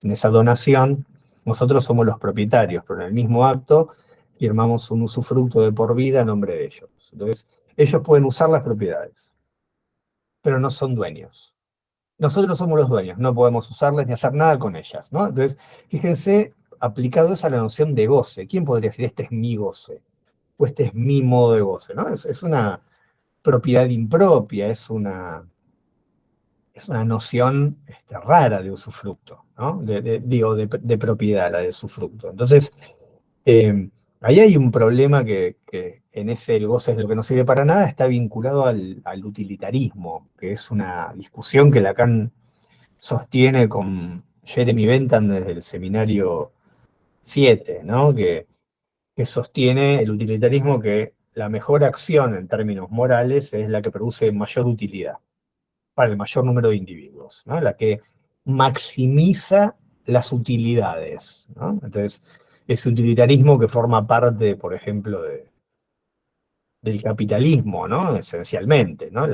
Speaker 3: En esa donación, nosotros somos los propietarios, pero en el mismo acto firmamos un usufructo de por vida a nombre de ellos. Entonces, ellos pueden usar las propiedades, pero no son dueños. Nosotros somos los dueños, no podemos usarlas ni hacer nada con ellas, ¿no? Entonces, fíjense, aplicado eso a la noción de goce. ¿Quién podría decir, este es mi goce? O este es mi modo de goce, ¿no? Es una propiedad impropia, es una noción rara de usufructo, ¿no? De propiedad, la de usufructo. Entonces, ahí hay un problema que en ese el goce es lo que no sirve para nada, está vinculado al utilitarismo, que es una discusión que Lacan sostiene con Jeremy Bentham desde el seminario 7, ¿no? Que sostiene el utilitarismo que la mejor acción en términos morales es la que produce mayor utilidad para el mayor número de individuos, ¿no? La que maximiza las utilidades, ¿no? Entonces, ese utilitarismo que forma parte, por ejemplo, del capitalismo, ¿no? Esencialmente, ¿no?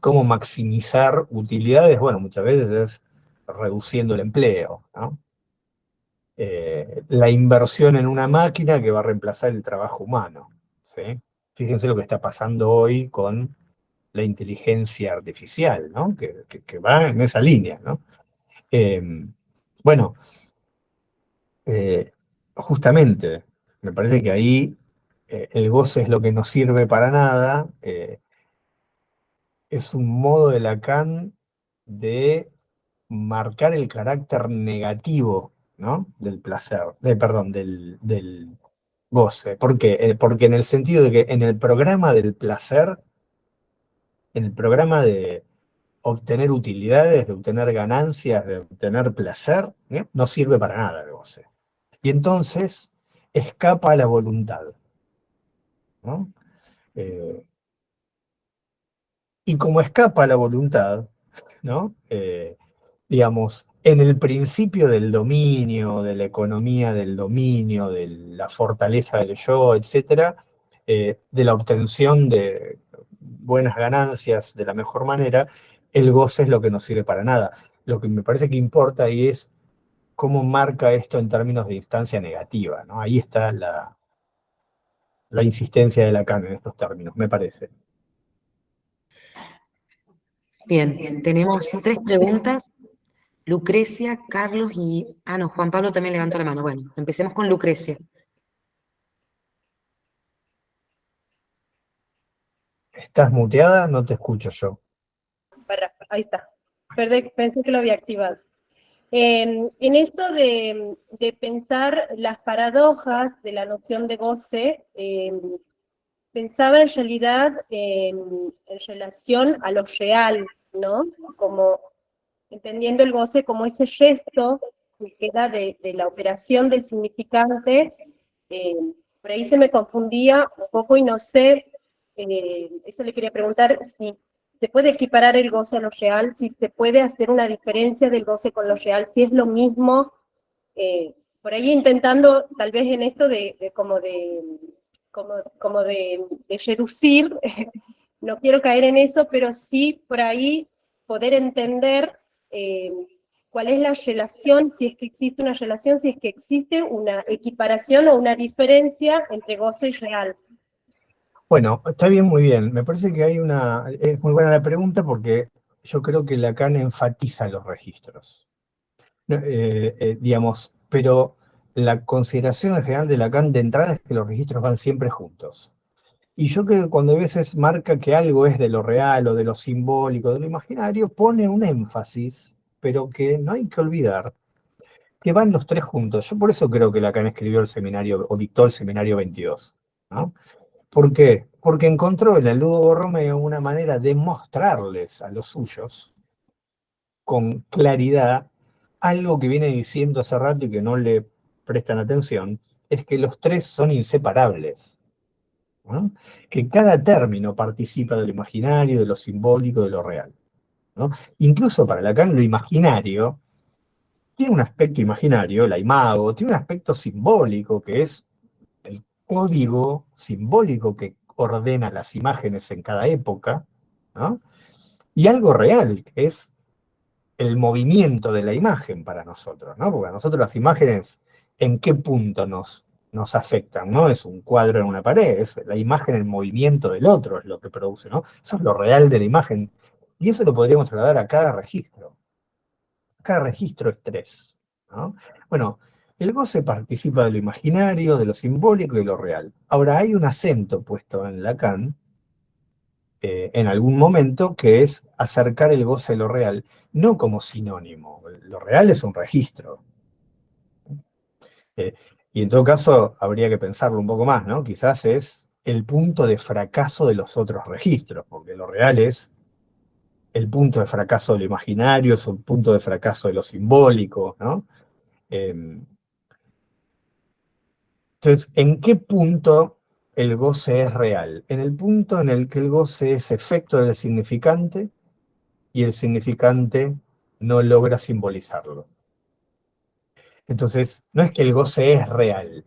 Speaker 3: Cómo maximizar utilidades, bueno, muchas veces es reduciendo el empleo, ¿no? La inversión en una máquina que va a reemplazar el trabajo humano, ¿sí? Fíjense lo que está pasando hoy con la inteligencia artificial, ¿no? Que va en esa línea, ¿no? Bueno, justamente, me parece que ahí el goce es lo que no sirve para nada, es un modo de Lacan de marcar el carácter negativo, ¿no? Del placer, perdón, del goce. ¿Por qué? Porque en el sentido de que en el programa del placer, en el programa de obtener utilidades, de obtener ganancias, de obtener placer, no sirve para nada el goce. Y entonces escapa a la voluntad, ¿no? Y como escapa a la voluntad, ¿no? Digamos, en el principio del dominio, de la economía del dominio, de la fortaleza del yo, etc., de la obtención de buenas ganancias de la mejor manera, el goce es lo que no sirve para nada. Lo que me parece que importa ahí es cómo marca esto en términos de instancia negativa, ¿no? Ahí está la insistencia de Lacan en estos términos, me parece.
Speaker 2: Bien, tenemos 3 preguntas. Lucrecia, Carlos y... Ah, no, Juan Pablo también levantó la mano. Bueno, empecemos con Lucrecia.
Speaker 3: ¿Estás muteada? No te escucho yo.
Speaker 8: Ahí está. Pensé que lo había activado. En esto de pensar las paradojas de la noción de goce, pensaba en realidad en relación a lo real, ¿no? Como entendiendo el goce como ese gesto que queda de la operación del significante. Por ahí se me confundía un poco y no sé, eso le quería preguntar, si se puede equiparar el goce a lo real, si se puede hacer una diferencia del goce con lo real, si es lo mismo, por ahí intentando tal vez en esto de reducir, no quiero caer en eso, pero sí por ahí poder entender cuál es la relación, si es que existe una relación, si es que existe una equiparación o una diferencia entre goce y real.
Speaker 3: Bueno, está bien, muy bien. Me parece que es muy buena la pregunta porque yo creo que Lacan enfatiza los registros. Digamos, pero la consideración en general de Lacan de entrada es que los registros van siempre juntos. Y yo creo que cuando a veces marca que algo es de lo real o de lo simbólico, de lo imaginario, pone un énfasis, pero que no hay que olvidar que van los 3 juntos. Yo por eso creo que Lacan escribió el seminario, o dictó el seminario 22, ¿no? ¿Por qué? Porque encontró en el Ludo Borromeo una manera de mostrarles a los suyos con claridad algo que viene diciendo hace rato y que no le prestan atención, es que los tres son inseparables, ¿no? Que cada término participa de lo imaginario, de lo simbólico, de lo real, ¿no? Incluso para Lacan lo imaginario tiene un aspecto imaginario, la imago, tiene un aspecto simbólico, que es el código simbólico que ordena las imágenes en cada época, ¿no? Y algo real, que es el movimiento de la imagen para nosotros, ¿no? Porque a nosotros las imágenes, ¿en qué punto nos afectan? No es un cuadro en una pared, es la imagen en movimiento del otro, es lo que produce, ¿no? Eso es lo real de la imagen. Y eso lo podríamos trasladar a cada registro. Cada registro es tres, ¿no? Bueno, el goce participa de lo imaginario, de lo simbólico y de lo real. Ahora, hay un acento puesto en Lacan, en algún momento, que es acercar el goce a lo real, no como sinónimo. Lo real es un registro. Y en todo caso, habría que pensarlo un poco más, ¿no? Quizás es el punto de fracaso de los otros registros, porque lo real es el punto de fracaso de lo imaginario, es un punto de fracaso de lo simbólico, ¿no? Entonces, ¿en qué punto el goce es real? En el punto en el que el goce es efecto del significante y el significante no logra simbolizarlo. Entonces, no es que el goce es real,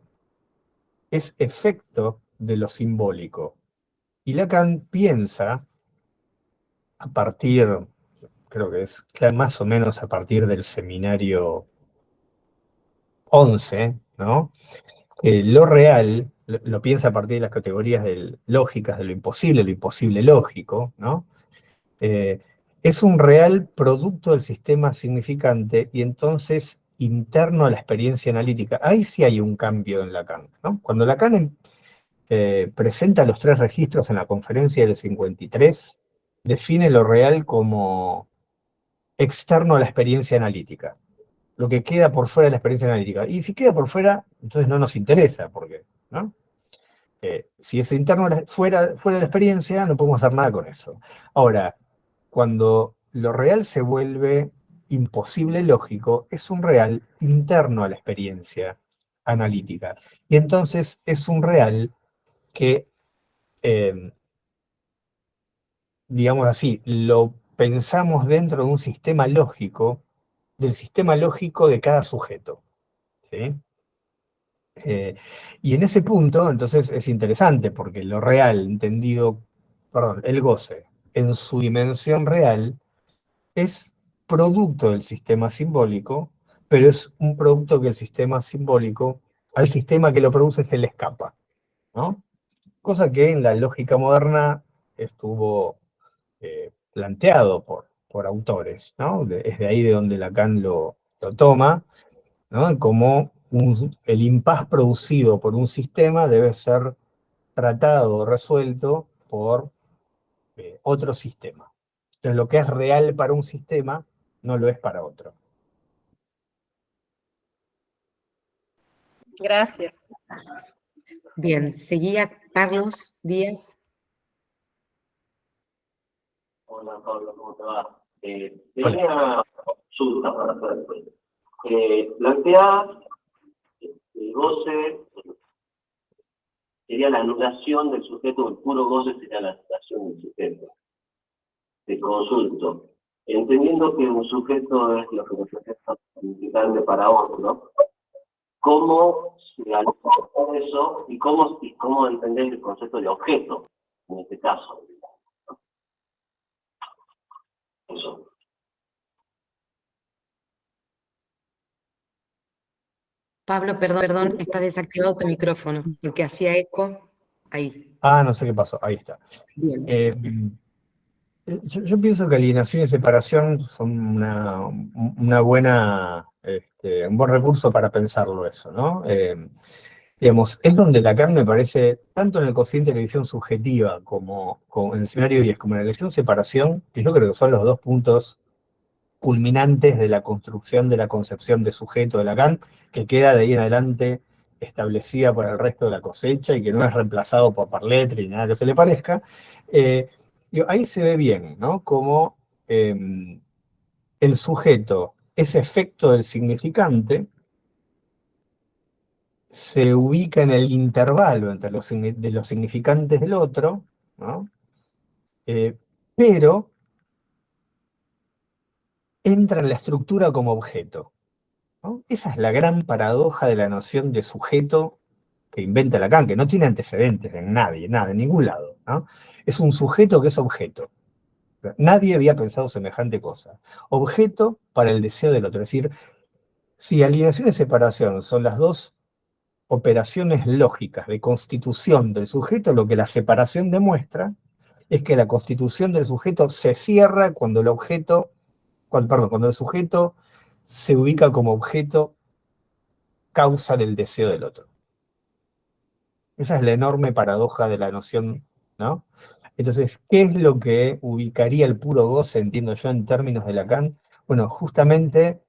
Speaker 3: es efecto de lo simbólico. Y Lacan piensa, a partir, creo que es más o menos a partir del seminario 11, ¿no? Lo real, lo piensa a partir de las categorías lógicas de lo imposible lógico, ¿no? Es un real producto del sistema significante y entonces interno a la experiencia analítica. Ahí sí hay un cambio en Lacan, ¿no? Cuando Lacan presenta los tres registros en la conferencia del 53, define lo real como externo a la experiencia analítica. Lo que queda por fuera de la experiencia analítica. Y si queda por fuera, entonces no nos interesa, porque, ¿no? Si es interno fuera de la experiencia, no podemos hacer nada con eso. Ahora, cuando lo real se vuelve imposible lógico, es un real interno a la experiencia analítica. Y entonces es un real que, digamos así, lo pensamos dentro de un sistema lógico, del sistema lógico de cada sujeto, ¿sí? Y en ese punto, entonces, es interesante, porque lo real, el goce, en su dimensión real, es producto del sistema simbólico, pero es un producto que el sistema simbólico, al sistema que lo produce se le escapa, ¿no? Cosa que en la lógica moderna estuvo planteado por autores, ¿no? Es de ahí de donde Lacan lo toma, ¿no? Como el impas producido por un sistema debe ser tratado o resuelto por otro sistema. Entonces, lo que es real para un sistema no lo es para otro.
Speaker 8: Gracias.
Speaker 2: Bien, seguía Carlos Díaz.
Speaker 9: Hola Pablo, ¿cómo te va? Tenía una consulta para hacerte. Planteas el goce sería la anulación del sujeto, el puro goce sería la anulación del sujeto. Te consulto, entendiendo que un sujeto es lo que representa significante para otro, ¿cómo se anula eso y cómo entender el concepto de objeto en este caso? Eso.
Speaker 2: Pablo, perdón, está desactivado tu micrófono, porque hacía eco. Ahí.
Speaker 3: Ah, no sé qué pasó, ahí está.
Speaker 2: Bien.
Speaker 3: Yo pienso que alienación y separación son una buena, un buen recurso para pensarlo eso, ¿no? Digamos, es donde Lacan me parece, tanto en el cociente de la visión subjetiva como en el escenario 10, como en la elección-separación, que yo creo que son los dos puntos culminantes de la construcción de la concepción de sujeto de Lacan, que queda de ahí en adelante establecida por el resto de la cosecha y que no es reemplazado por Parletri ni nada que se le parezca. Ahí se ve bien, ¿no? Como el sujeto ese efecto del significante se ubica en el intervalo entre de los significantes del otro, ¿no? Pero entra en la estructura como objeto, ¿no? Esa es la gran paradoja de la noción de sujeto que inventa Lacan, que no tiene antecedentes en nadie, nada, en ningún lado, ¿no? Es un sujeto que es objeto. Nadie había pensado semejante cosa. Objeto para el deseo del otro. Es decir, si alienación y separación son las dos operaciones lógicas de constitución del sujeto, lo que la separación demuestra es que la constitución del sujeto se cierra cuando el objeto, cuando el sujeto se ubica como objeto causa del deseo del otro. Esa es la enorme paradoja de la noción, ¿no? Entonces, ¿qué es lo que ubicaría el puro goce, entiendo yo, en términos de Lacan? Bueno, justamente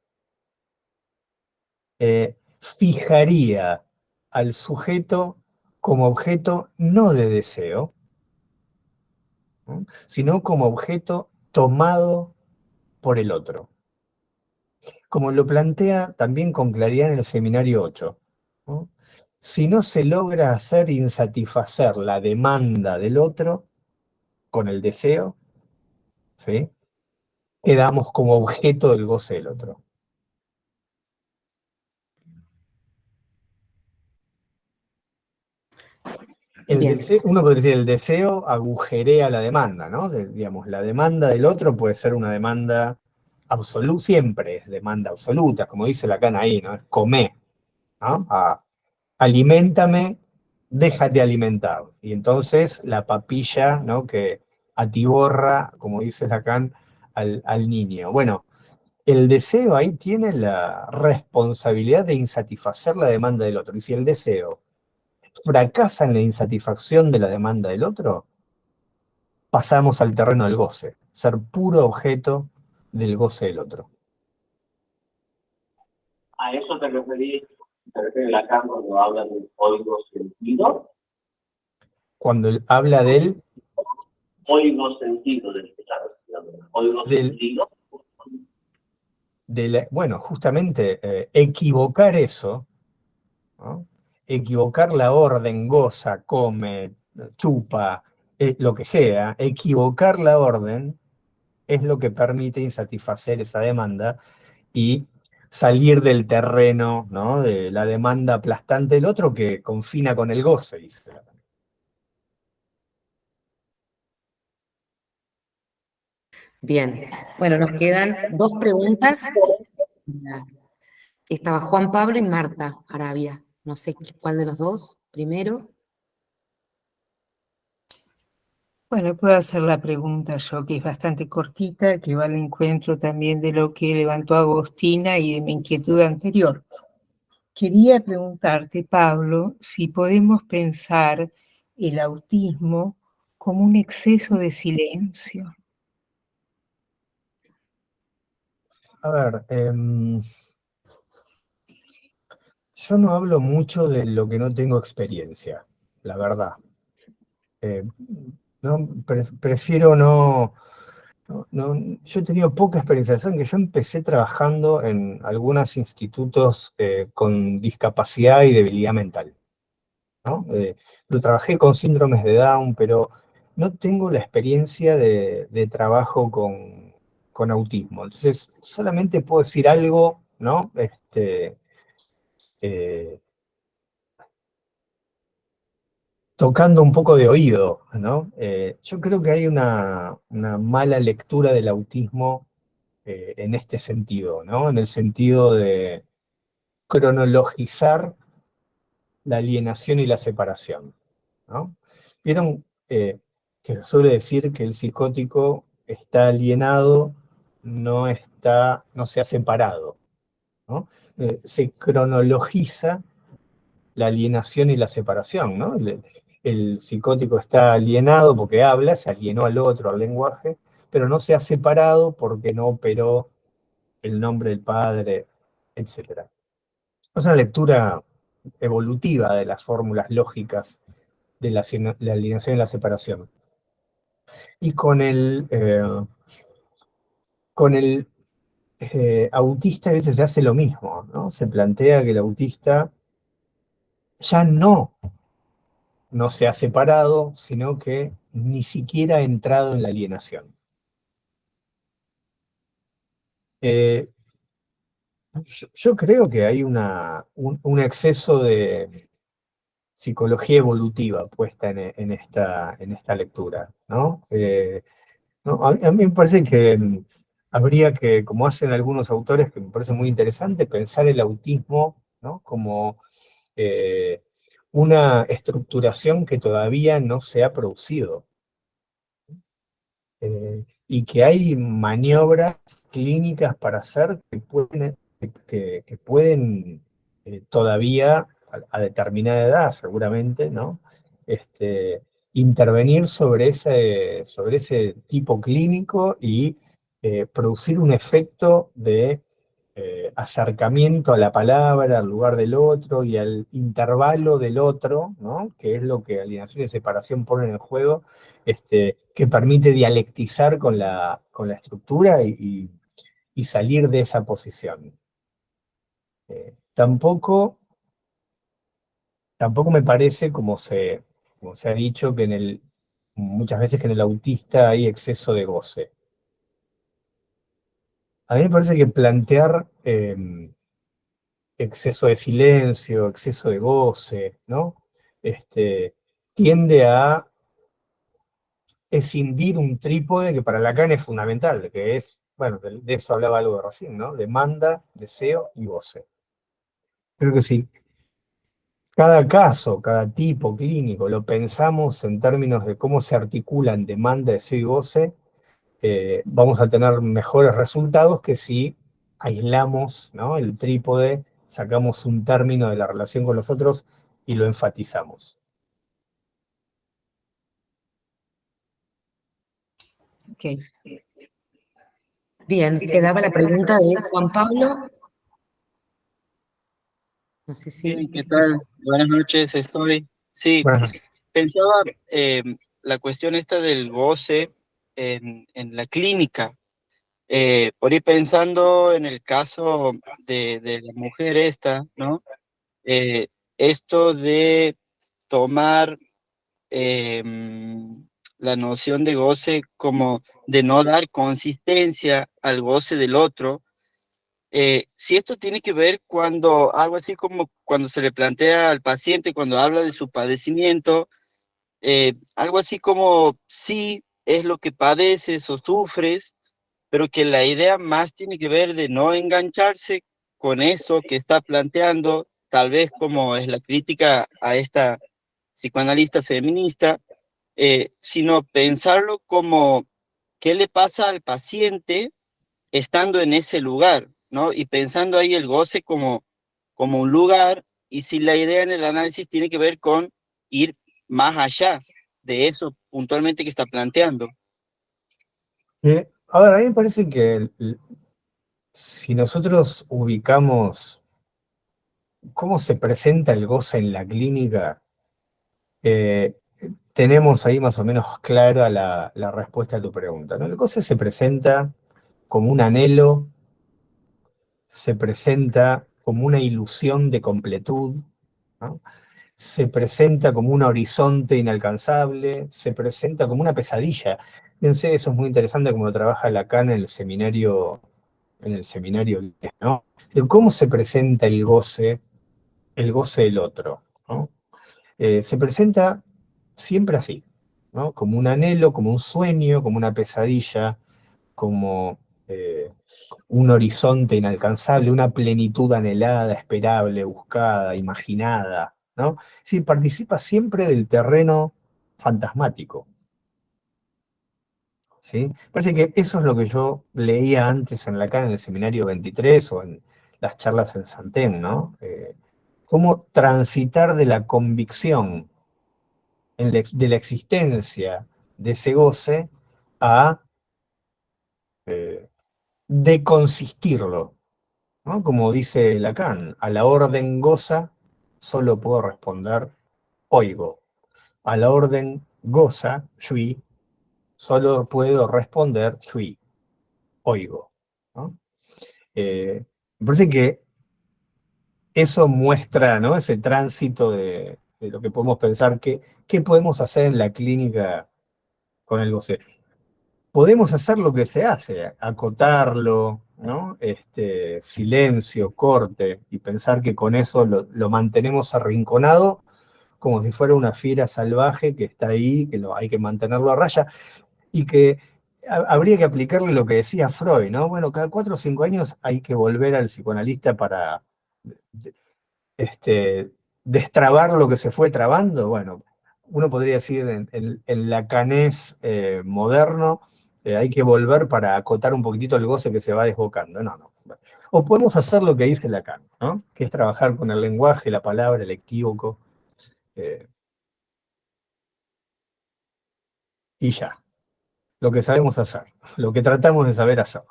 Speaker 3: fijaría al sujeto como objeto no de deseo, ¿no? Sino como objeto tomado por el otro. Como lo plantea también con claridad en el seminario 8, ¿no? Si no se logra hacer insatisfacer la demanda del otro con el deseo, ¿sí? Quedamos como objeto del goce del otro. Uno podría decir, el deseo agujerea la demanda, ¿no? Digamos, la demanda del otro puede ser una demanda absoluta, siempre es demanda absoluta, como dice Lacan ahí, ¿no? Es comer, ¿no? Aliméntame, déjate alimentar. Y entonces la papilla, ¿no? Que atiborra, como dice Lacan, al niño. Bueno, el deseo ahí tiene la responsabilidad de insatisfacer la demanda del otro. Y si el deseo fracasa en la insatisfacción de la demanda del otro, pasamos al terreno del goce, ser puro objeto del goce del otro.
Speaker 9: ¿A eso te refieres Lacan cuando habla del oigo sentido?
Speaker 3: Cuando habla del...
Speaker 9: Oigo sentido del oigo sentido.
Speaker 3: Bueno, justamente equivocar eso, ¿no? Equivocar la orden, goza, come, chupa, lo que sea, equivocar la orden es lo que permite insatisfacer esa demanda y salir del terreno, ¿no? De la demanda aplastante del otro que confina con el goce, dice.
Speaker 2: Bien, bueno, nos quedan dos preguntas. Estaba Juan Pablo y Marta Arabia. No sé cuál de los dos primero.
Speaker 5: Bueno, puedo hacer la pregunta yo, que es bastante cortita, que va al encuentro también de lo que levantó Agostina y de mi inquietud anterior. Quería preguntarte, Pablo, si podemos pensar el autismo como un exceso de silencio.
Speaker 3: A ver, yo no hablo mucho de lo que no tengo experiencia, la verdad. Prefiero no, yo he tenido poca experiencia. Saben que yo empecé trabajando en algunos institutos con discapacidad y debilidad mental, ¿no? Yo trabajé con síndromes de Down, pero no tengo la experiencia de trabajo con autismo. Entonces, solamente puedo decir algo, ¿no? Eh, Tocando un poco de oído, ¿no? Yo creo que hay una mala lectura del autismo en este sentido, ¿no? En el sentido de cronologizar la alienación y la separación, ¿no? Vieron que se suele decir que el psicótico está alienado, no se ha separado, ¿no? Se cronologiza la alienación y la separación, ¿no? El psicótico está alienado porque habla, se alienó al otro, al lenguaje, pero no se ha separado porque no operó el nombre del padre, etc. Es una lectura evolutiva de las fórmulas lógicas de la alienación y la separación. Y con el autista a veces se hace lo mismo, ¿no? Se plantea que el autista ya no se ha separado, sino que ni siquiera ha entrado en la alienación. Yo creo que hay un exceso de psicología evolutiva puesta en esta lectura, ¿no? ¿No? A mí me parece que habría que, como hacen algunos autores, que me parece muy interesante, pensar el autismo, ¿no? Como eh, una estructuración que todavía no se ha producido. Y que hay maniobras clínicas para hacer que pueden todavía, a determinada edad seguramente, ¿no? Intervenir sobre ese tipo clínico y producir un efecto de acercamiento a la palabra, al lugar del otro y al intervalo del otro, ¿no? Que es lo que alienación y separación ponen en juego, que permite dialectizar con la estructura y salir de esa posición. Tampoco me parece, como se ha dicho, que muchas veces que en el autista hay exceso de goce. A mí me parece que plantear exceso de silencio, exceso de goce, ¿no? Tiende a escindir un trípode que para Lacan es fundamental, que es, bueno, de eso hablaba algo de recién, ¿no? Demanda, deseo y goce. Creo que si cada caso, cada tipo clínico lo pensamos en términos de cómo se articulan demanda, deseo y goce, vamos a tener mejores resultados que si aislamos, ¿no? El trípode, sacamos un término de la relación con los otros y lo enfatizamos.
Speaker 5: Ok.
Speaker 2: Bien, quedaba la pregunta de Juan Pablo. No sé si...
Speaker 4: Bien, ¿qué tal? Buenas noches, Sí,
Speaker 3: Bueno,
Speaker 4: pensaba la cuestión esta del goce en la clínica. Por ir pensando en el caso de la mujer esta, ¿no? Esto de tomar la noción de goce como de no dar consistencia al goce del otro. Si esto tiene que ver cuando, algo así como cuando se le plantea al paciente, cuando habla de su padecimiento, algo así como sí es lo que padeces o sufres, pero que la idea más tiene que ver de no engancharse con eso que está planteando, tal vez como es la crítica a esta psicoanalista feminista, sino pensarlo como qué le pasa al paciente estando en ese lugar, ¿no? Y pensando ahí el goce como un lugar, y si la idea en el análisis tiene que ver con ir más allá de eso puntualmente que está planteando.
Speaker 3: a ver, a mí me parece que si nosotros ubicamos cómo se presenta el goce en la clínica, eh, tenemos ahí más o menos clara la respuesta a tu pregunta, ¿no? El goce se presenta como un anhelo, se presenta como una ilusión de completud, ¿no? Se presenta como un horizonte inalcanzable, se presenta como una pesadilla. Fíjense, eso es muy interesante como lo trabaja Lacan en el seminario, ¿no? De cómo se presenta el goce del otro, ¿no? Se presenta siempre así, ¿no? Como un anhelo, como un sueño, como una pesadilla, como un horizonte inalcanzable, una plenitud anhelada, esperable, buscada, imaginada, ¿no? Sí, participa siempre del terreno fantasmático, ¿sí? Parece que eso es lo que yo leía antes en Lacan en el seminario 23 o en las charlas en Santén, ¿no? Cómo transitar de la convicción de la existencia de ese goce a deconsistirlo, ¿no? Como dice Lacan, a la orden goza solo puedo responder oigo. A la orden goza, shui, solo puedo responder shui, oigo, ¿no? me parece que eso muestra, ¿no?, ese tránsito de lo que podemos pensar, qué podemos hacer en la clínica con el goce. Podemos hacer lo que se hace, acotarlo, ¿no? Silencio, corte, y pensar que con eso lo mantenemos arrinconado como si fuera una fiera salvaje que está ahí, que hay que mantenerlo a raya, y que habría que aplicarle lo que decía Freud, ¿no? Bueno, cada 4 o 5 años hay que volver al psicoanalista para destrabar lo que se fue trabando. Bueno, uno podría decir en lacanés moderno, hay que volver para acotar un poquitito el goce que se va desbocando. No. O podemos hacer lo que dice Lacan, ¿no?, que es trabajar con el lenguaje, la palabra, el equívoco, y ya. Lo que sabemos hacer, lo que tratamos de saber hacer.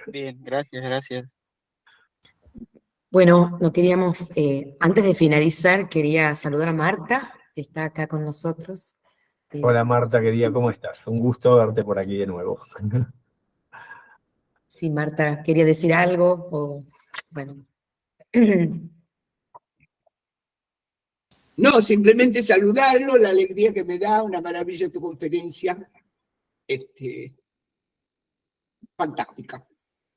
Speaker 4: Bien, gracias.
Speaker 2: Bueno, no queríamos, antes de finalizar, quería saludar a Marta, que está acá con nosotros.
Speaker 3: Hola Marta, querida, ¿cómo estás? Un gusto verte por aquí de nuevo.
Speaker 2: Sí, Marta, quería decir algo, o bueno.
Speaker 10: No, simplemente saludarlo, la alegría que me da, una maravilla tu conferencia. Fantástica.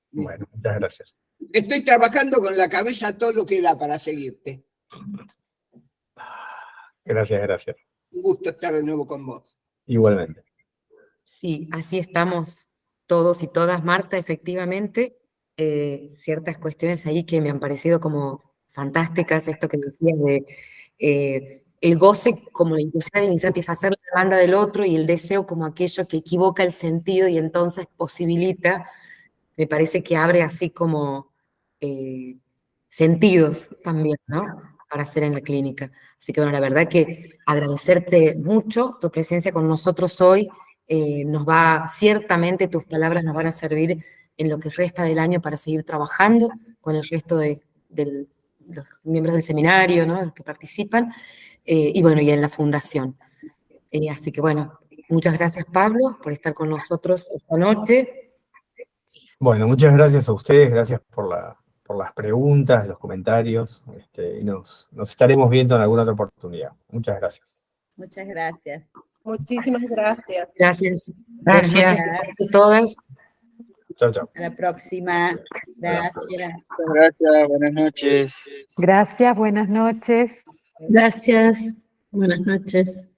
Speaker 3: Bueno, muchas gracias.
Speaker 10: Estoy trabajando con la cabeza todo lo que da para seguirte.
Speaker 3: Gracias.
Speaker 10: Un gusto estar de nuevo con vos.
Speaker 3: Igualmente.
Speaker 2: Sí, así estamos todos y todas, Marta, efectivamente. Ciertas cuestiones ahí que me han parecido como fantásticas, esto que decías de el goce como la intención de satisfacer la demanda del otro y el deseo como aquello que equivoca el sentido y entonces posibilita, me parece que abre así como sentidos también, ¿no?, para hacer en la clínica. Así que bueno, la verdad que agradecerte mucho tu presencia con nosotros hoy. Ciertamente tus palabras nos van a servir en lo que resta del año para seguir trabajando con el resto de los miembros del seminario, ¿no?, los que participan, y bueno, y en la fundación. Así que bueno, muchas gracias, Pablo, por estar con nosotros esta noche.
Speaker 3: Bueno, muchas gracias a ustedes, gracias por las preguntas, los comentarios, y nos estaremos viendo en alguna otra oportunidad. Muchas gracias.
Speaker 7: Muchas gracias.
Speaker 8: Muchísimas gracias.
Speaker 2: Gracias.
Speaker 1: Gracias.
Speaker 2: Buenas noches a todas.
Speaker 3: Chao.
Speaker 7: A la próxima. Gracias.
Speaker 4: Gracias, buenas noches.
Speaker 11: Gracias, buenas noches.
Speaker 2: Gracias. Buenas noches.